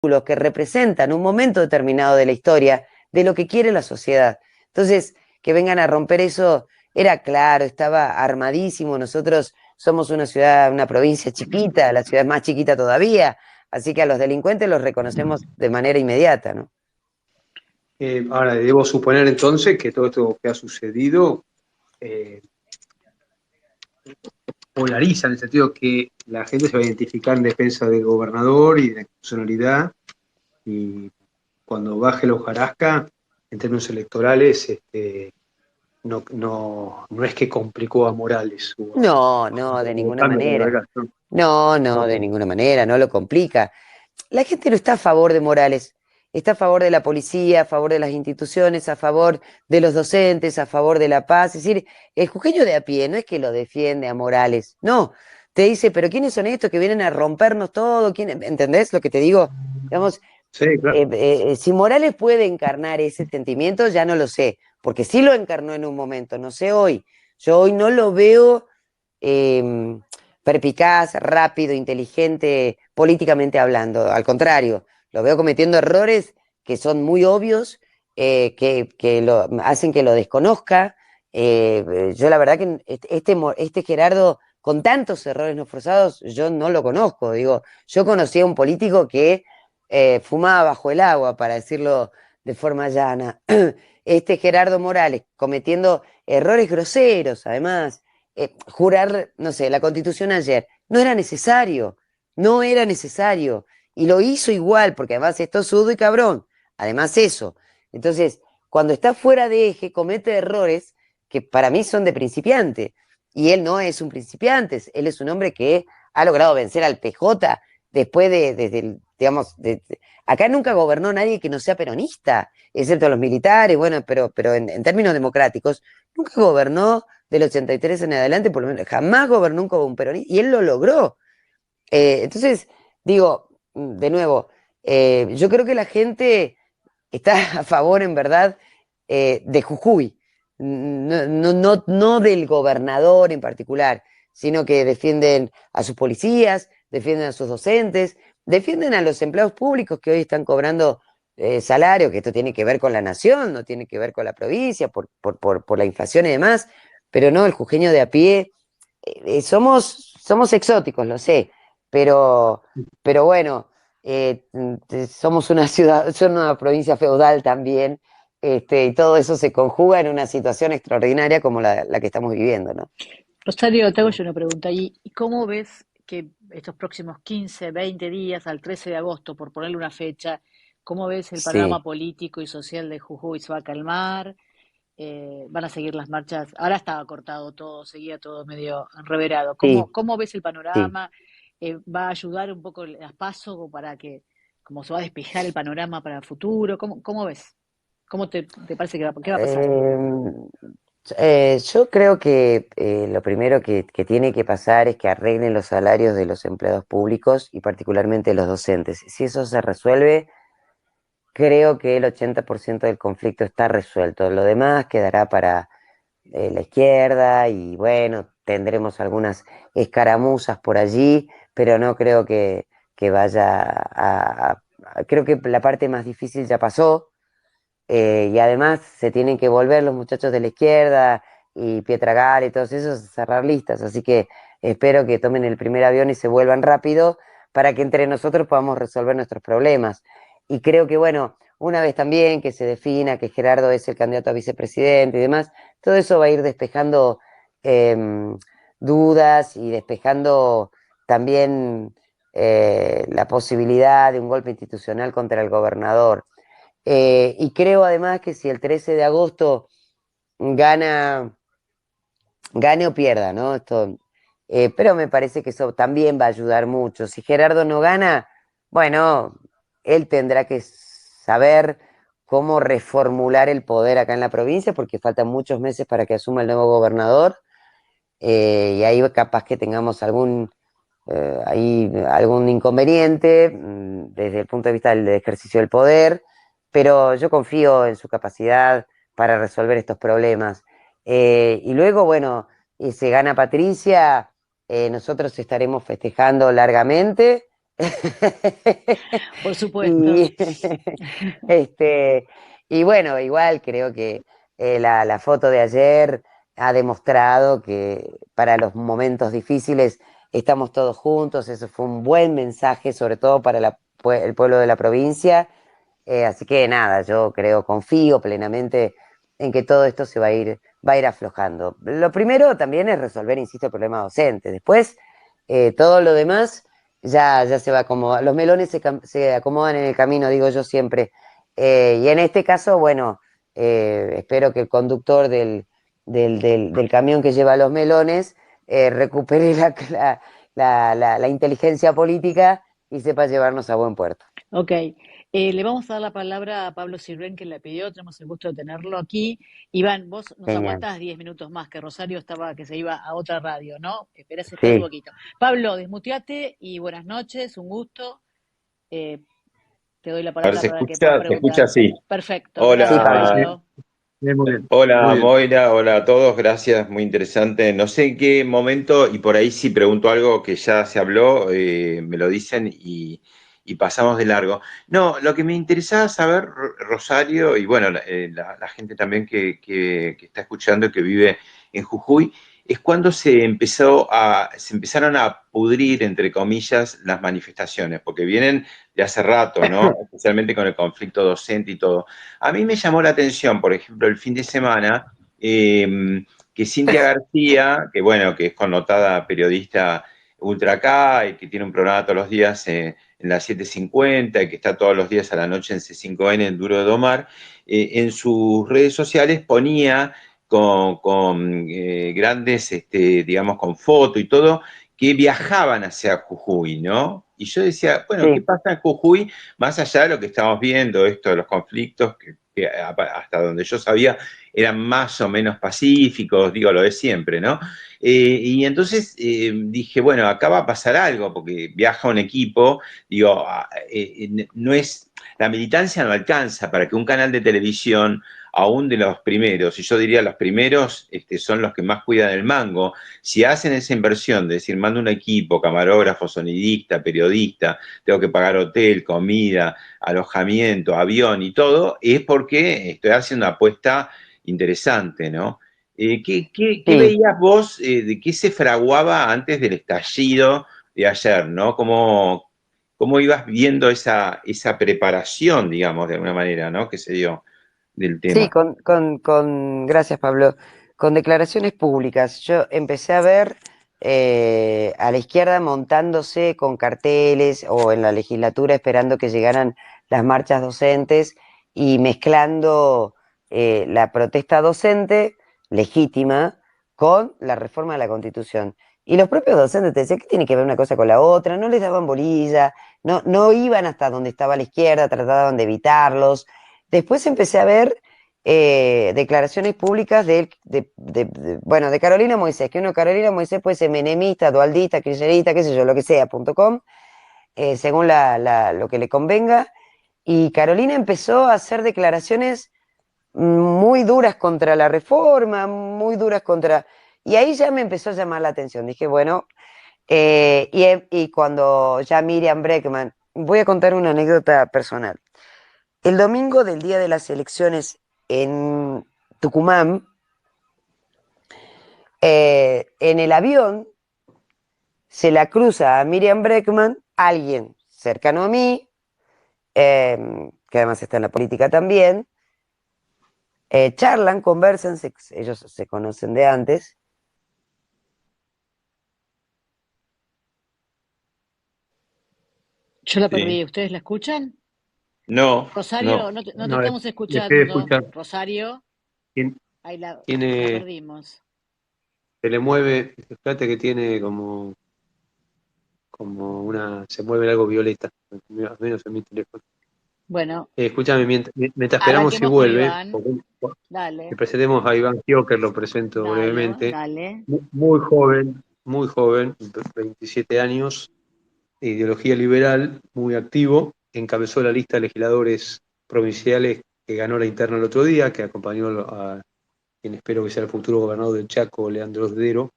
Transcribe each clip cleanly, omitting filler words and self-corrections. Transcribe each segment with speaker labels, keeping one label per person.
Speaker 1: artículos que representan un momento determinado de la historia, de lo que quiere la sociedad. Entonces, que vengan a romper eso, era claro, estaba armadísimo. Nosotros somos una ciudad, una provincia chiquita, la ciudad es más chiquita todavía, así que a los delincuentes los reconocemos de manera inmediata, ¿no?
Speaker 2: Ahora, debo suponer entonces que todo esto que ha sucedido eh, polariza en el sentido que la gente se va a identificar en defensa del gobernador y de la personalidad, y cuando baje la hojarasca, en términos electorales, no es que complicó a Morales,
Speaker 1: No, no, de
Speaker 2: o
Speaker 1: ninguna
Speaker 2: cambio de
Speaker 1: manera.
Speaker 2: verdad, ¿no?
Speaker 1: No, no, de ninguna manera, no lo complica. La gente no está a favor de Morales, está a favor de la policía, a favor de las instituciones, a favor de los docentes, a favor de la paz. Es decir, el jujeño de a pie no es que lo defiende a Morales, no, te dice, pero ¿quiénes son estos que vienen a rompernos todo? ¿Entendés lo que te digo? Digamos,
Speaker 2: Sí, claro.
Speaker 1: si Morales puede encarnar ese sentimiento, ya no lo sé, porque sí lo encarnó en un momento, no sé hoy. Yo hoy no lo veo eh, perpicaz, rápido, inteligente, políticamente hablando. Al contrario, lo veo cometiendo errores que son muy obvios, que hacen que lo desconozca. Yo la verdad que este Gerardo, con tantos errores no forzados, yo no lo conozco. Digo, yo conocí a un político que fumaba bajo el agua, para decirlo de forma llana. Este Gerardo Morales cometiendo errores groseros, además, jurar, no sé, la Constitución ayer, no era necesario, no era necesario, y lo hizo igual, porque además es tosudo y cabrón, además eso. Entonces, cuando está fuera de eje, comete errores que para mí son de principiante, y él no es un principiante, él es un hombre que ha logrado vencer al PJ después desde digamos, acá nunca gobernó nadie que no sea peronista, excepto los militares, bueno, pero en términos democráticos, nunca gobernó del 83 en adelante, por lo menos, jamás gobernó un peronista, y él lo logró. Entonces, digo, de nuevo, yo creo que la gente está a favor, en verdad, de Jujuy, no del gobernador en particular, sino que defienden a sus policías, defienden a sus docentes, defienden a los empleados públicos que hoy están cobrando salario, que esto tiene que ver con la nación, no tiene que ver con la provincia, por la inflación y demás, pero no, el jujeño de a pie, somos exóticos, lo sé, pero, pero bueno, somos una ciudad, son una provincia feudal también, y todo eso se conjuga en una situación extraordinaria como la que estamos viviendo, ¿no?
Speaker 3: Rosario, te hago yo una pregunta. ¿Y cómo ves que estos próximos 15, 20 días, al 13 de agosto, por ponerle una fecha, cómo ves el panorama
Speaker 1: Sí.
Speaker 3: político y social de Jujuy? ¿Se va a calmar? ¿Van a seguir las marchas? Ahora estaba cortado todo, seguía todo medio enreverado.
Speaker 1: Sí,
Speaker 3: ¿Cómo ves el
Speaker 1: sí.
Speaker 3: panorama? ¿Va a ayudar un poco las PASO como para que, como se va a despejar el panorama para el futuro? ¿Cómo ves? ¿Cómo te parece qué va a pasar?
Speaker 1: Eh, yo creo que lo primero que tiene que pasar es que arreglen los salarios de los empleados públicos y particularmente los docentes. Si eso se resuelve, creo que el 80% del conflicto está resuelto. Lo demás quedará para la izquierda y bueno, tendremos algunas escaramuzas por allí, pero no creo que vaya creo que la parte más difícil ya pasó, y además se tienen que volver los muchachos de la izquierda y Pietragal y todos esos a cerrar listas, así que espero que tomen el primer avión y se vuelvan rápido para que entre nosotros podamos resolver nuestros problemas. Y creo que, bueno, una vez también que se defina que Gerardo es el candidato a vicepresidente y demás, todo eso va a ir despejando eh, dudas y despejando también la posibilidad de un golpe institucional contra el gobernador. Y creo además que si el 13 de agosto gana, gane o pierda, ¿no? Pero me parece que eso también va a ayudar mucho. Si Gerardo no gana, bueno, él tendrá que saber cómo reformular el poder acá en la provincia, porque faltan muchos meses para que asuma el nuevo gobernador, y ahí capaz que tengamos algún inconveniente desde el punto de vista del ejercicio del poder, pero yo confío en su capacidad para resolver estos problemas. Y luego, bueno, y se gana Patricia, nosotros estaremos festejando largamente,
Speaker 3: Por supuesto.
Speaker 1: Y, este, y bueno, igual creo que la foto de ayer ha demostrado que para los momentos difíciles estamos todos juntos. Eso fue un buen mensaje, sobre todo para el pueblo de la provincia. Así que nada, yo creo, confío plenamente en que todo esto va a ir aflojando. Lo primero también es resolver, insisto, el problema docente. Después, todo lo demás ya se va a acomodar. Los melones se acomodan en el camino, digo yo siempre. Y en este caso, bueno, espero que el conductor del camión que lleva los melones recupere la inteligencia política y sepa llevarnos a buen puerto.
Speaker 3: Ok, le vamos a dar la palabra a Pablo Sirven, que la pidió, tenemos el gusto de tenerlo aquí. Iván, vos nos
Speaker 1: Genial.
Speaker 3: aguantás 10 minutos más, que Rosario estaba, que se iba a otra radio, ¿no? Esperá un
Speaker 1: Sí.
Speaker 3: poquito. Pablo, desmuteate y buenas noches, un gusto. Eh, Te doy la
Speaker 4: A ver,
Speaker 3: palabra para que puedas
Speaker 4: se escucha
Speaker 3: preguntar.
Speaker 4: así.
Speaker 3: Perfecto,
Speaker 1: Sí,
Speaker 3: gracias
Speaker 1: Pablo.
Speaker 4: Hola,
Speaker 3: Pablo.
Speaker 2: Bien, muy bien, muy
Speaker 4: hola
Speaker 2: bien.
Speaker 4: Moira, hola a todos, gracias, muy interesante. No sé en qué momento, y por ahí si pregunto algo que ya se habló, me lo dicen y pasamos de largo. No, lo que me interesaba saber, Rosario, y bueno, la gente también que está escuchando y que vive en Jujuy, es cuando se empezaron a pudrir, entre comillas, las manifestaciones, porque vienen de hace rato, ¿no? Especialmente con el conflicto docente y todo. A mí me llamó la atención, por ejemplo, el fin de semana, que Cintia García, que bueno, que es connotada periodista ultra acá y que tiene un programa todos los días en las 7:50 y que está todos los días a la noche en C5N, en Duro de Domar, en sus redes sociales ponía con grandes, digamos, con foto y todo, que viajaban hacia Jujuy, ¿no? Y yo decía, bueno, ¿qué
Speaker 1: Sí.
Speaker 4: pasa en Jujuy? Más allá de lo que estamos viendo, esto de los conflictos, que hasta donde yo sabía eran más o menos pacíficos, digo, lo de siempre, ¿no? Y entonces dije, bueno, acá va a pasar algo, porque viaja un equipo, digo, no es, la militancia no alcanza para que un canal de televisión, aún de los primeros, y yo diría los primeros son los que más cuidan el mango, si hacen esa inversión de decir, mando un equipo, camarógrafo, sonidista, periodista, tengo que pagar hotel, comida, alojamiento, avión y todo, es porque estoy haciendo una apuesta interesante, ¿no? ¿Qué
Speaker 1: Sí,
Speaker 4: veías vos de qué se fraguaba antes del estallido de ayer, ¿no? ¿Cómo ibas viendo esa preparación, digamos, de alguna manera, ¿no? Que se dio del
Speaker 1: sí,
Speaker 4: tema.
Speaker 1: gracias, Pablo. Con declaraciones públicas. Yo empecé a ver a la izquierda montándose con carteles o en la legislatura esperando que llegaran las marchas docentes y mezclando la protesta docente legítima con la reforma de la Constitución. Y los propios docentes te decían que tiene que ver una cosa con la otra, no les daban bolilla, no iban hasta donde estaba la izquierda, trataban de evitarlos. Después empecé a ver declaraciones públicas bueno, de Carolina Moisés, que Carolina Moisés puede ser menemista, dualdista, kirchnerista, qué sé yo, lo que sea, .com, según lo que le convenga. Y Carolina empezó a hacer declaraciones muy duras contra la reforma, muy duras contra... Y ahí ya me empezó a llamar la atención. Dije, bueno, y cuando ya Miriam Breckman, voy a contar una anécdota personal. El domingo del día de las elecciones en Tucumán, en el avión se la cruza a Miriam Breckman, alguien cercano a mí, que además está en la política también, charlan, conversan, ellos se conocen de antes.
Speaker 3: Yo la
Speaker 4: Sí.
Speaker 3: perdí, ¿ustedes la escuchan?
Speaker 4: No,
Speaker 3: Rosario,
Speaker 4: no.
Speaker 3: no te
Speaker 2: No,
Speaker 3: estamos
Speaker 2: dejé de
Speaker 3: escuchando.
Speaker 2: escuchar.
Speaker 3: Rosario,
Speaker 2: Tien-
Speaker 3: ahí la
Speaker 2: Tiene,
Speaker 3: perdimos.
Speaker 2: se le mueve, fíjate que tiene se mueve algo violeta, al menos en mi teléfono.
Speaker 3: Bueno,
Speaker 2: Escúchame, mientras esperamos si
Speaker 3: arranquemos con
Speaker 2: vuelve,
Speaker 3: Iván.
Speaker 2: que
Speaker 3: Dale,
Speaker 2: presentemos a Iván Gioker, lo presento
Speaker 3: dale,
Speaker 2: brevemente.
Speaker 3: dale.
Speaker 2: Muy joven, 27 años, ideología liberal, muy activo, encabezó la lista de legisladores provinciales que ganó la interna el otro día, que acompañó quien espero que sea el futuro gobernador del Chaco, Leandro Sdero.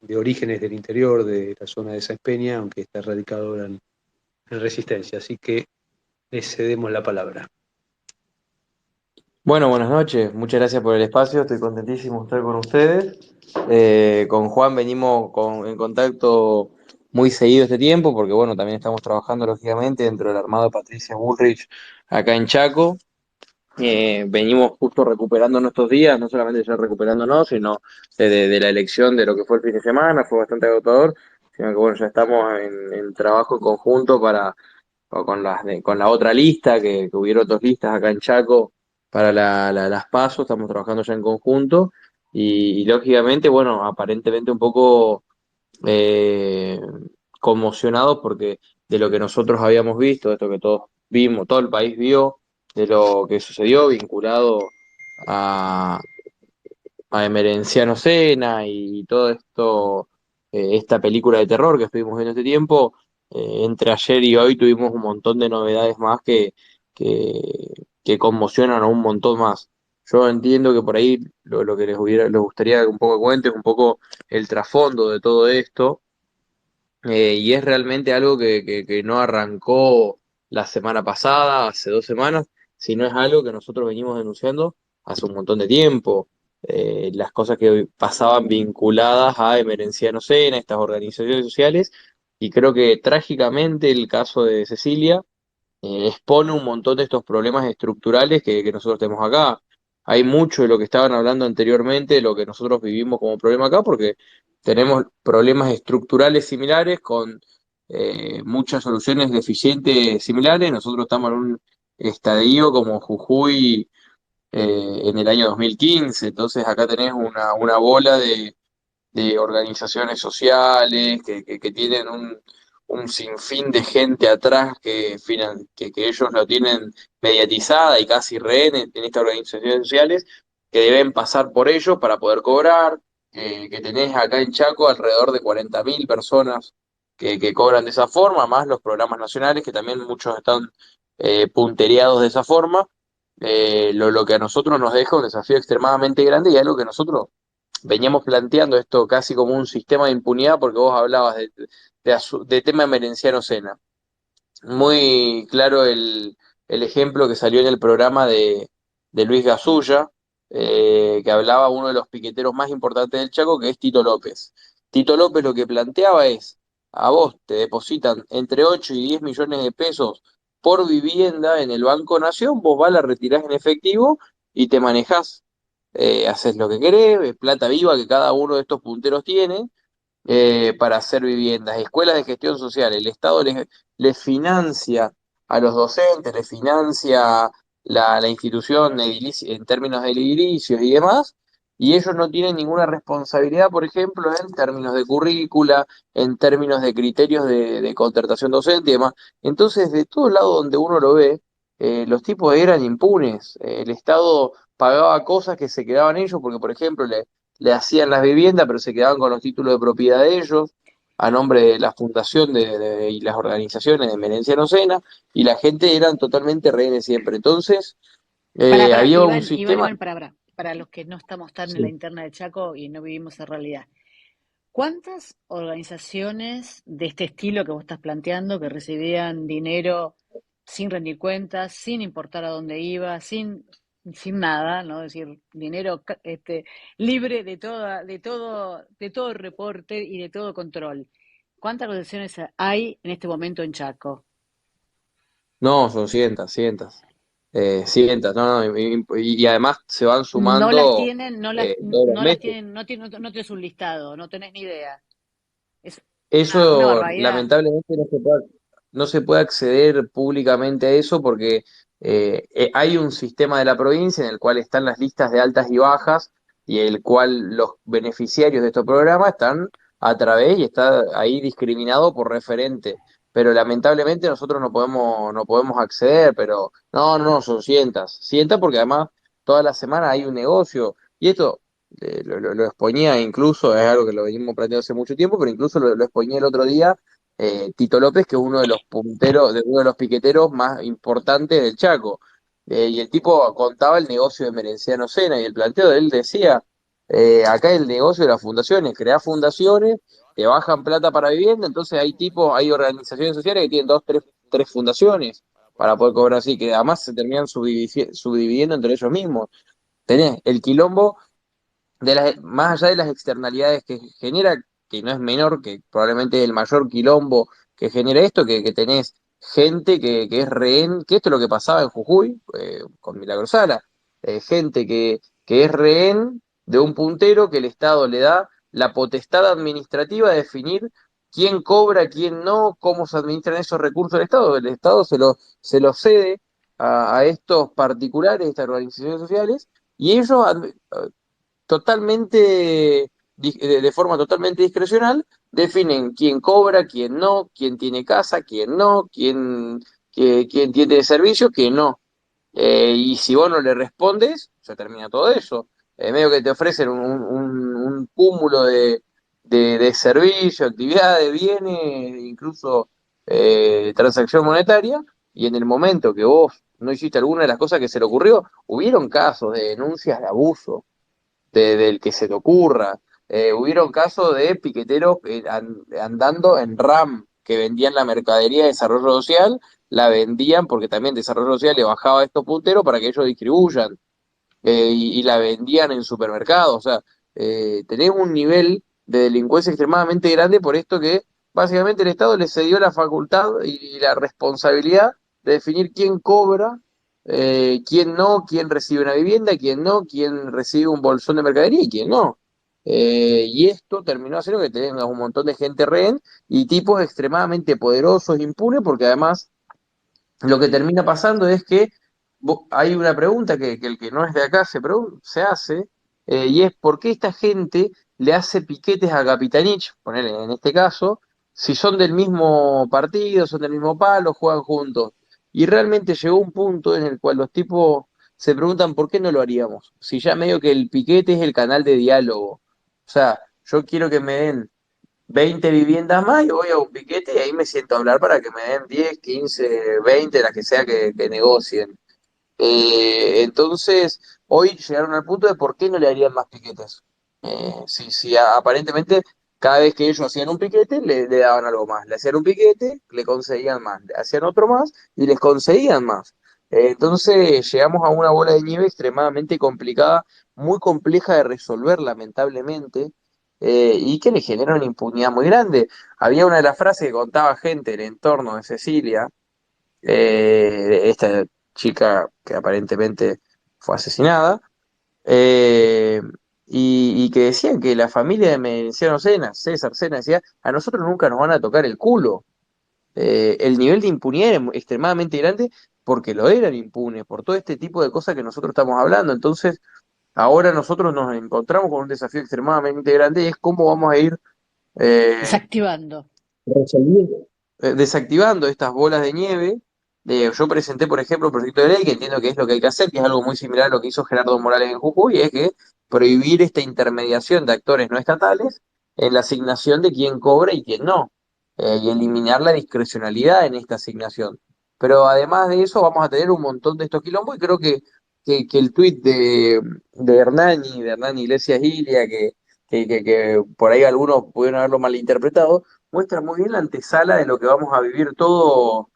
Speaker 2: de orígenes del interior de la zona de Sáenz Peña, aunque está radicado ahora en Resistencia. Así que le cedemos la palabra.
Speaker 5: Bueno, buenas noches, muchas gracias por el espacio, estoy contentísimo de estar con ustedes. Con Juan venimos en contacto muy seguido este tiempo, porque bueno, también estamos trabajando lógicamente dentro del armado de Patricia Bullrich acá en Chaco. Venimos justo recuperando nuestros días, no solamente ya recuperándonos, sino de la elección de lo que fue el fin de semana, fue bastante agotador, sino que bueno, ya estamos en trabajo conjunto con la otra lista, que hubieron dos listas acá en Chaco para las PASO, estamos trabajando ya en conjunto y lógicamente, bueno, aparentemente un poco eh, conmocionados porque de lo que nosotros habíamos visto, de esto que todos vimos, todo el país vio, de lo que sucedió vinculado a, a Emerenciano Sena y todo esto, esta película de terror que estuvimos viendo este tiempo, entre ayer y hoy tuvimos un montón de novedades más que, que conmocionan a un montón más. Yo entiendo que por ahí lo que les gustaría que un poco cuente es un poco el trasfondo de todo esto, y es realmente algo que no arrancó la semana pasada, hace 2 semanas, sino es algo que nosotros venimos denunciando hace un montón de tiempo. Las cosas que pasaban vinculadas a Emerenciano Sena, estas organizaciones sociales, y creo que trágicamente el caso de Cecilia expone un montón de estos problemas estructurales que nosotros tenemos acá. Hay mucho de lo que estaban hablando anteriormente, de lo que nosotros vivimos como problema acá, porque tenemos problemas estructurales similares con muchas soluciones deficientes similares. Nosotros estamos en un estadio como Jujuy en el año 2015, entonces acá tenés una bola de organizaciones sociales que tienen un sinfín de gente atrás que ellos lo tienen mediatizada y casi rehén en estas organizaciones sociales que deben pasar por ellos para poder cobrar, que tenés acá en Chaco alrededor de 40.000 personas que cobran de esa forma, más los programas nacionales que también muchos están puntereados de esa forma. Lo que a nosotros nos deja un desafío extremadamente grande y algo que nosotros veníamos planteando esto casi como un sistema de impunidad, porque vos hablabas de tema emerenciano Sena. Muy claro el ejemplo que salió en el programa de Luis Gasulla, que hablaba uno de los piqueteros más importantes del Chaco, que es Tito López. Tito López lo que planteaba es, a vos te depositan entre 8 y 10 millones de pesos por vivienda en el Banco Nación, vos vas, la retirás en efectivo y te manejás, haces lo que querés, es plata viva que cada uno de estos punteros tiene, para hacer viviendas, escuelas de gestión social. El Estado les financia a los docentes, les financia la institución en términos de edilicios y demás, y ellos no tienen ninguna responsabilidad, por ejemplo, en términos de currícula, en términos de criterios de contratación docente y demás. Entonces, de todo lado donde uno lo ve, los tipos eran impunes. El Estado pagaba cosas que se quedaban ellos, porque, por ejemplo, le hacían las viviendas, pero se quedaban con los títulos de propiedad de ellos, a nombre de la fundación y las organizaciones de Merenciano Sena, y la gente eran totalmente rehenes siempre. Entonces, había un sistema.
Speaker 3: Iván, para los que no estamos tan en la
Speaker 5: Sí.
Speaker 3: interna de Chaco y no vivimos esa realidad. ¿Cuántas organizaciones de este estilo que vos estás planteando, que recibían dinero sin rendir cuentas, sin importar a dónde iba, sin nada, ¿no? Es decir, dinero libre de todo reporte y de todo control? ¿Cuántas organizaciones hay en este momento en Chaco?
Speaker 5: No, son cientos, cientos. Cientos, no, no, y además se van
Speaker 3: No las
Speaker 5: sumando
Speaker 3: tienen,
Speaker 5: todos los
Speaker 3: no las
Speaker 5: meses.
Speaker 3: tienen, no tienes un listado, no tenés ni idea. Es una
Speaker 5: Eso
Speaker 3: barbaridad.
Speaker 5: lamentablemente no se puede acceder públicamente a eso porque hay un sistema de la provincia en el cual están las listas de altas y bajas y el cual los beneficiarios de estos programas están a través y está ahí discriminado por referente. Pero lamentablemente nosotros no podemos acceder, pero no, no, no, son cientos, cientos porque además toda la semana hay un negocio y esto lo exponía incluso, es algo que lo venimos planteando hace mucho tiempo, pero incluso lo exponía el otro día Tito López, que es uno de los punteros, uno de los piqueteros más importantes del Chaco. Y el tipo contaba el negocio de Merenciano Sena y el planteo de él decía, Acá el negocio de las fundaciones, crear fundaciones, te bajan plata para vivienda, entonces hay organizaciones sociales que tienen dos, tres fundaciones para poder cobrar así, que además se terminan subdividiendo entre ellos mismos. Tenés el quilombo más allá de las externalidades que genera, que no es menor, que probablemente es el mayor quilombo que genera esto, que tenés gente que es rehén, que esto es lo que pasaba en Jujuy, con Milagro Sala, gente que es rehén de un puntero que el Estado le da la potestad administrativa de definir quién cobra, quién no, cómo se administran esos recursos del Estado. El Estado se lo cede a estos particulares, estas organizaciones sociales, y ellos totalmente, de forma totalmente discrecional, definen quién cobra, quién no, quién tiene casa, quién no, quién tiene servicio, quién no. Y si vos no le respondes, se termina todo eso. Medio que te ofrecen un cúmulo de servicios, actividades, bienes, incluso transacción monetaria, y en el momento que vos no hiciste alguna de las cosas que se le ocurrió, hubieron casos de denuncias de abuso del que se te ocurra. Hubieron casos de piqueteros andando en RAM, que vendían la mercadería de desarrollo social, la vendían porque también desarrollo social le bajaba a estos punteros para que ellos distribuyan, y la vendían en supermercados. O sea, tenés un nivel de delincuencia extremadamente grande por esto que básicamente el Estado le cedió la facultad y la responsabilidad de definir quién cobra, quién no, quién recibe una vivienda, quién no, quién recibe un bolsón de mercadería y quién no. Y esto terminó haciendo que tengas un montón de gente rehén y tipos extremadamente poderosos, impunes, porque además lo que termina pasando es que hay una pregunta que el que no es de acá se hace, y es ¿por qué esta gente le hace piquetes a Capitanich, ponele en este caso, si son del mismo partido, son del mismo palo, juegan juntos? Y realmente llegó un punto en el cual los tipos se preguntan ¿por qué no lo haríamos? Si ya medio que el piquete es el canal de diálogo. O sea, yo quiero que me den 20 viviendas más y voy a un piquete y ahí me siento a hablar para que me den 10 15 20 las que sea que negocien. Entonces, hoy llegaron al punto de por qué no le harían más piquetes. Si aparentemente cada vez que ellos hacían un piquete le daban algo más. Le hacían un piquete, le conseguían más. Le hacían otro más y les conseguían más. Entonces llegamos a una bola de nieve extremadamente complicada, muy compleja de resolver, lamentablemente, y que le genera una impunidad muy grande. Había una de las frases que contaba gente en el entorno de Cecilia, esta chica que aparentemente fue asesinada, eh, y que decían que la familia de Menciano Sena, César Sena, decía, a nosotros nunca nos van a tocar el culo. El nivel de impunidad era extremadamente grande porque lo eran impunes, por todo este tipo de cosas que nosotros estamos hablando. Entonces, ahora nosotros nos encontramos con un desafío extremadamente grande y es cómo vamos a ir eh,
Speaker 3: Desactivando.
Speaker 5: desactivando estas bolas de nieve. Yo presenté, por ejemplo, un proyecto de ley que entiendo que es lo que hay que hacer, que es algo muy similar a lo que hizo Gerardo Morales en Jujuy, y es que prohibir esta intermediación de actores no estatales en la asignación de quién cobra y quién no, y eliminar la discrecionalidad en esta asignación. Pero además de eso, vamos a tener un montón de estos quilombos, y creo que el tuit de Hernán Iglesias Ilia, que por ahí algunos pudieron haberlo malinterpretado, muestra muy bien la antesala de lo que vamos a vivir todos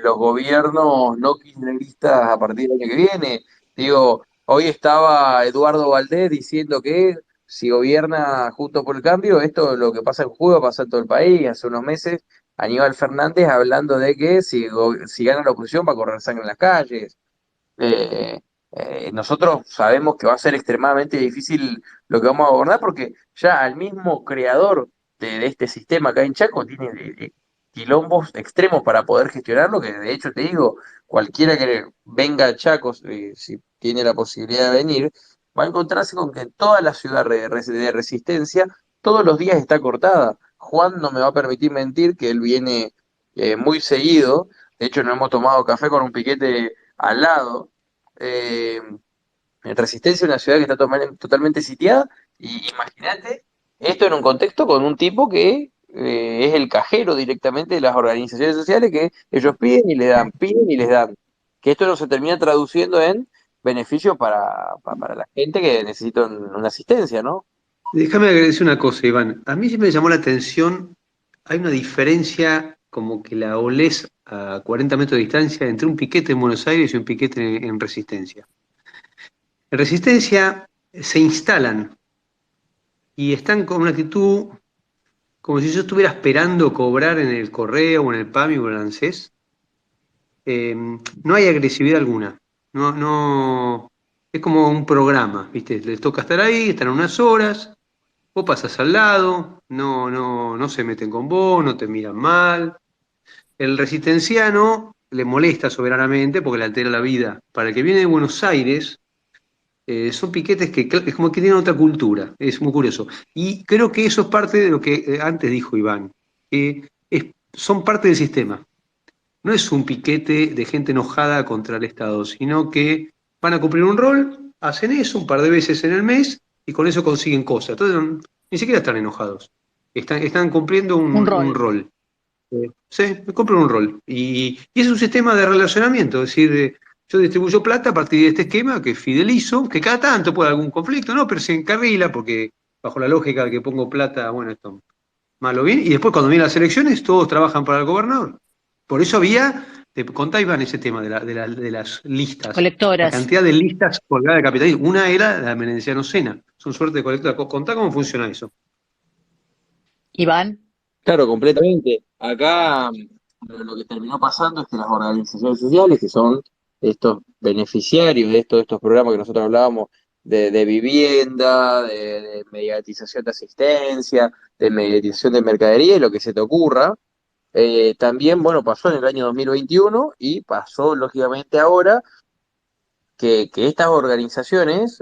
Speaker 5: los gobiernos no kirchneristas a partir del año que viene. Digo, hoy estaba Eduardo Valdés diciendo que si gobierna Juntos por el Cambio, esto lo que pasa en Jujuy va a pasar en todo el país. Hace unos meses Aníbal Fernández hablando de que si gana la oposición va a correr sangre en las calles. Eh, Nosotros sabemos que va a ser extremadamente difícil lo que vamos a abordar porque ya al mismo creador de este sistema acá en Chaco tiene quilombos extremos para poder gestionarlo, que de hecho te digo, cualquiera que venga a Chaco, si tiene la posibilidad de venir, va a encontrarse con que toda la ciudad de Resistencia todos los días está cortada. Juan no me va a permitir mentir que él viene muy seguido, de hecho no hemos tomado café con un piquete al lado. Eh, en Resistencia, una ciudad que está totalmente sitiada, y imagínate esto en un contexto con un tipo que es el cajero directamente de las organizaciones sociales, que ellos piden y les dan, piden y les dan. Que esto no se termina traduciendo en beneficio para la gente que necesita una asistencia, ¿no?
Speaker 2: Déjame agradecer una cosa, Iván. A mí siempre me llamó la atención, hay una diferencia como que la olés a 40 metros de distancia entre un piquete en Buenos Aires y un piquete en Resistencia. En Resistencia se instalan y están con una actitud como si yo estuviera esperando cobrar en el correo o en el PAMI o en el ANSES. No hay agresividad alguna. No, no, es como un programa, ¿viste? Les toca estar ahí, están unas horas, vos pasás al lado, no se meten con vos, no te miran mal. El resistenciano le molesta soberanamente porque le altera la vida. Para el que viene de Buenos Aires, son piquetes que es como que tienen otra cultura, es muy curioso. Y creo que eso es parte de lo que antes dijo Iván, que son parte del sistema. No es un piquete de gente enojada contra el Estado, sino que van a cumplir un rol, hacen eso un par de veces en el mes y con eso consiguen cosas. Entonces ni siquiera están enojados, están cumpliendo
Speaker 3: Un
Speaker 2: un
Speaker 3: rol.
Speaker 2: rol. Sí, cumplen un rol. Y es un sistema de relacionamiento, es decir, yo distribuyo plata a partir de este esquema que fidelizo, que cada tanto puede haber algún conflicto, ¿no? Pero se encarrila porque bajo la lógica de que pongo plata, bueno, esto malo bien, y después cuando vienen las elecciones todos trabajan para el gobernador. Por eso te contá Iván ese tema de las listas, la
Speaker 3: Colectoras.
Speaker 2: cantidad de listas colgadas de capitalismo. Una era la Menenciano Sena, son suerte de colectora. Contá cómo funciona eso.
Speaker 3: Iván,
Speaker 5: Claro, completamente. Acá lo que terminó pasando es que las organizaciones sociales, que son estos beneficiarios de estos programas que nosotros hablábamos, de vivienda, de mediatización de asistencia, de mediatización de mercadería y lo que se te ocurra, también, bueno, pasó en el año 2021 y pasó lógicamente ahora que estas organizaciones